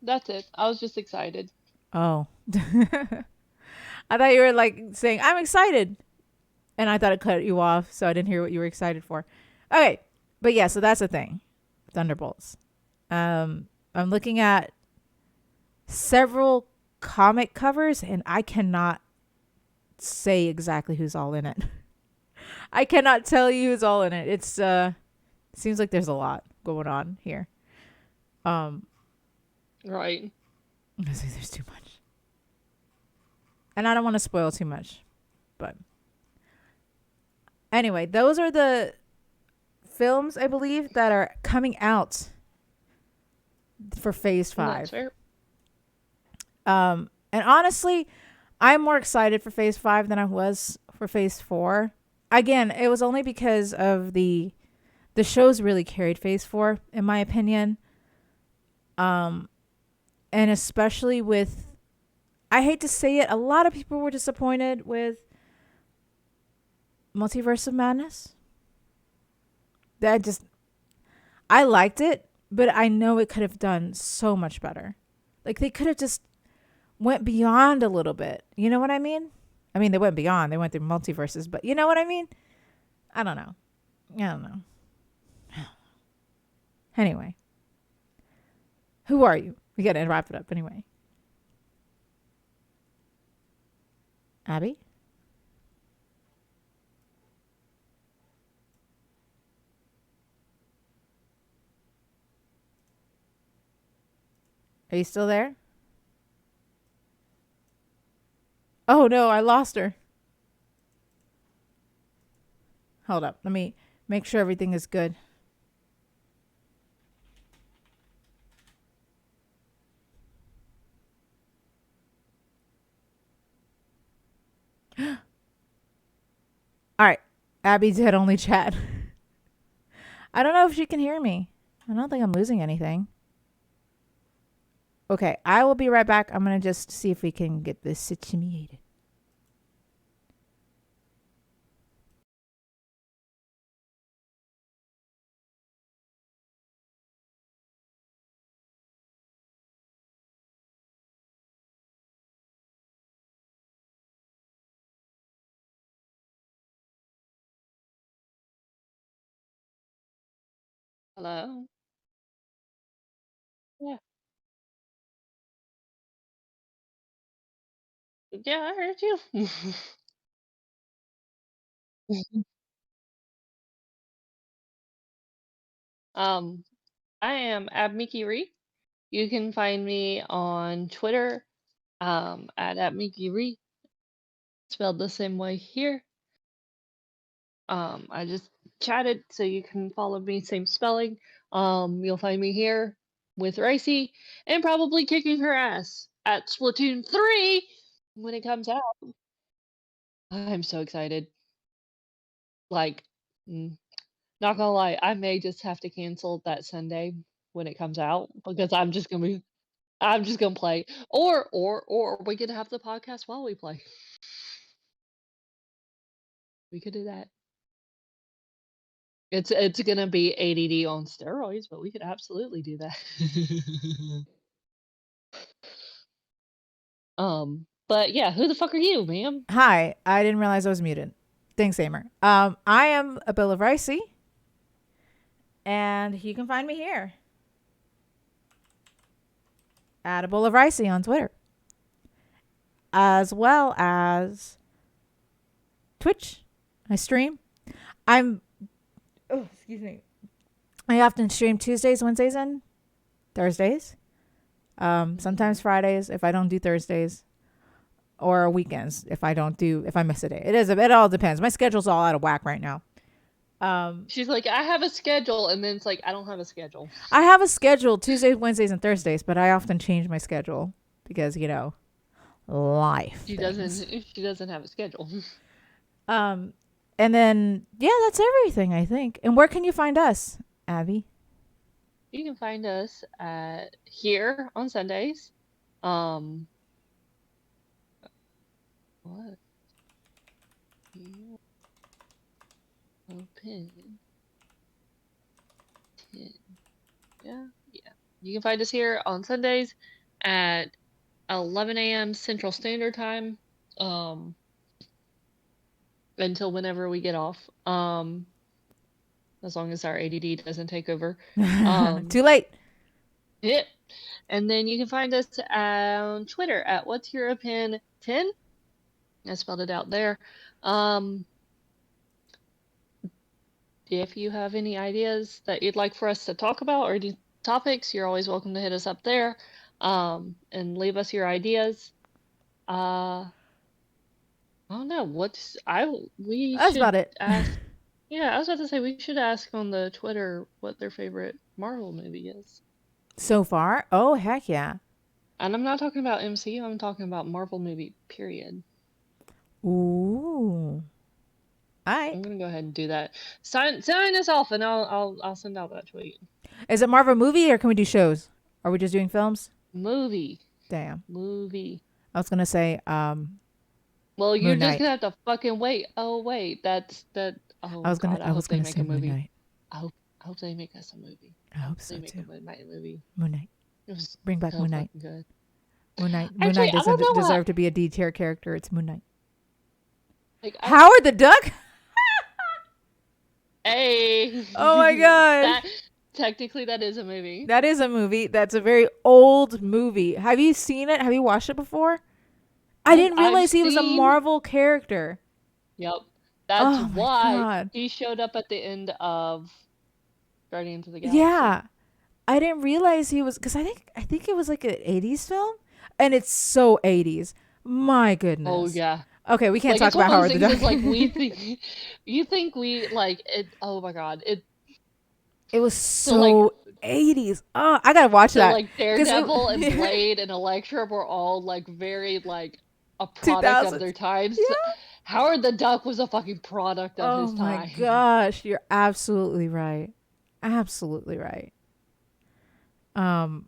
That's it. I was just excited. Oh. I thought you were like saying, I'm excited. And I thought it cut you off, so I didn't hear what you were excited for. Okay. But yeah, so that's the thing. Thunderbolts. I'm looking at several comic covers and I cannot say exactly who's all in it. I cannot tell you who's all in it. It seems like there's a lot going on here. Um Right. there's too much. And I don't want to spoil too much. But anyway, those are the films I believe that are coming out for phase That's 5. fair. And honestly, I'm more excited for phase 5 than I was for phase 4. Again, it was only because of the shows really carried phase 4 in my opinion. And especially with, I hate to say it, a lot of people were disappointed with Multiverse of Madness. That just, I liked it, but I know it could have done so much better. Like they could have just went beyond a little bit. You know what I mean? I mean, they went beyond. They went through multiverses, but you know what I mean? I don't know. I don't know. Anyway, who are you? We got to wrap it up anyway. Abby? Are you still there? Oh no, I lost her. Hold up. Let me make sure everything is good. All right. Abby did only chat. I don't know if she can hear me. I don't think I'm losing anything. Okay, I will be right back. I'm going to just see if we can get this situated. Hello. Yeah. Yeah, I heard you. um, I am Abmiki Ree. You can find me on Twitter at Abmiki Ree, spelled the same way here. I just chatted, so you can follow me, same spelling. You'll find me here with Ricey and probably kicking her ass at Splatoon 3 when it comes out. I'm so excited. Like, mm, not gonna lie, I may just have to cancel that Sunday when it comes out because I'm just gonna play. Or we could have the podcast while we play. We could do that. It's gonna be ADD on steroids, but we could absolutely do that. But yeah, who the fuck are you, ma'am? Hi, I didn't realize I was muted. Thanks, Amer. I am a Bill of Ricey, and you can find me here at a bowl of Ricey on Twitter, as well as Twitch. I stream. I'm. Oh, excuse me. I often stream Tuesdays, Wednesdays, and Thursdays. Sometimes Fridays if I don't do Thursdays, or weekends if I miss a day. It all depends. My schedule's all out of whack right now. She's like, I have a schedule, and then it's like, I don't have a schedule. I have a schedule Tuesdays, Wednesdays, and Thursdays, but I often change my schedule because life. She things. doesn't have a schedule. And then that's everything I think. And where can you find us, Abby? You can find us here on Sundays. What? Open. Yeah. You can find us here on Sundays at 11 a.m. Central Standard Time. Until whenever we get off. As long as our ADD doesn't take over. Too late. Yeah. And then you can find us on Twitter at What's Your Opin 10. I spelled it out there. If you have any ideas that you'd like for us to talk about or any topics, you're always welcome to hit us up there and leave us your ideas. I don't know. That's about it. Ask. Yeah, I was about to say we should ask on the Twitter what their favorite Marvel movie is. So far? Oh, heck yeah. And I'm not talking about MCU, I'm talking about Marvel movie, period. Ooh. Alright. I'm gonna go ahead and do that. Sign us off and I'll send out that tweet. Is it Marvel movie or can we do shows? Are we just doing films? Movie. Damn. Movie. I was gonna say, well, you're just gonna have to fucking wait. Oh wait, that's that. Oh, I was gonna say Moon Knight. I hope they make us a movie. I hope so they make too. a Moon Knight movie. Moon Knight. It was Bring back so Moon Knight. Good. Moon Knight. Actually, Moon Knight doesn't deserve to be a D tier character. It's Moon Knight. Like, Howard the Duck. Hey. Oh my god. Technically, that is a movie. That is a movie. That's a very old movie. Have you seen it? Have you watched it before? I didn't realize he was a Marvel character. Yep. That's why he showed up at the end of Guardians of the Galaxy. Yeah. I didn't realize he was, because I think it was like an 80s film, and it's so 80s. My Oh goodness. yeah. Okay, we can't Like talk it's one about of those Howard the things Duck. that's like we think you think we like it. Oh my god. It was So like so 80s. Oh, I gotta watch so that like because Daredevil and it Blade and Elektra were all like very like a product of 2000s. their times. Yeah. Howard the Duck was a fucking product of Oh his my time. gosh, you're absolutely right. Absolutely right. Um,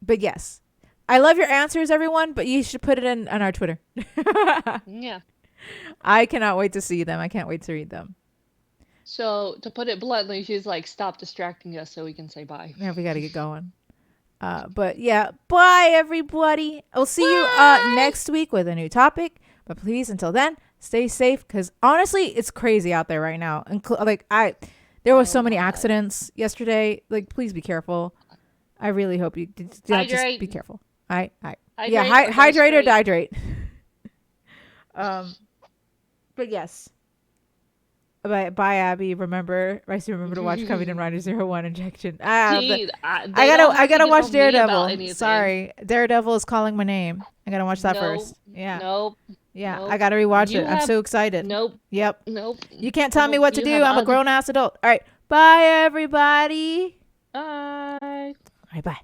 but yes, I love your answers, everyone. But you should put it in on our Twitter. Yeah. I cannot wait to see them. I can't wait to read them. So to put it bluntly, she's like, stop distracting us so we can say bye. Now we got to get going. But yeah, bye everybody. I'll see you Bye. next week with a new topic. But please, until then, stay safe. Cause honestly, it's crazy out there right now. And there were so Oh many god. accidents yesterday. Like, please be careful. I really hope you just be Hydrate. careful. I yeah, Hydrate or go hydrate or straight. dihydrate. um, but yes. Bye, Abby. Remember, remember to watch Coming in Rider Zero One Injection. See, they don't I have to gotta get watch on me about Daredevil. anything. Sorry, Daredevil is calling my name. I gotta watch that Nope. first. Yeah, Nope. yeah. I Nope. gotta rewatch You it. I'm have so excited. nope. Yep. Nope. You can't tell me Nope. what to You do. have I'm a other grown ass adult. All right. Bye, everybody. Bye. All right. Bye.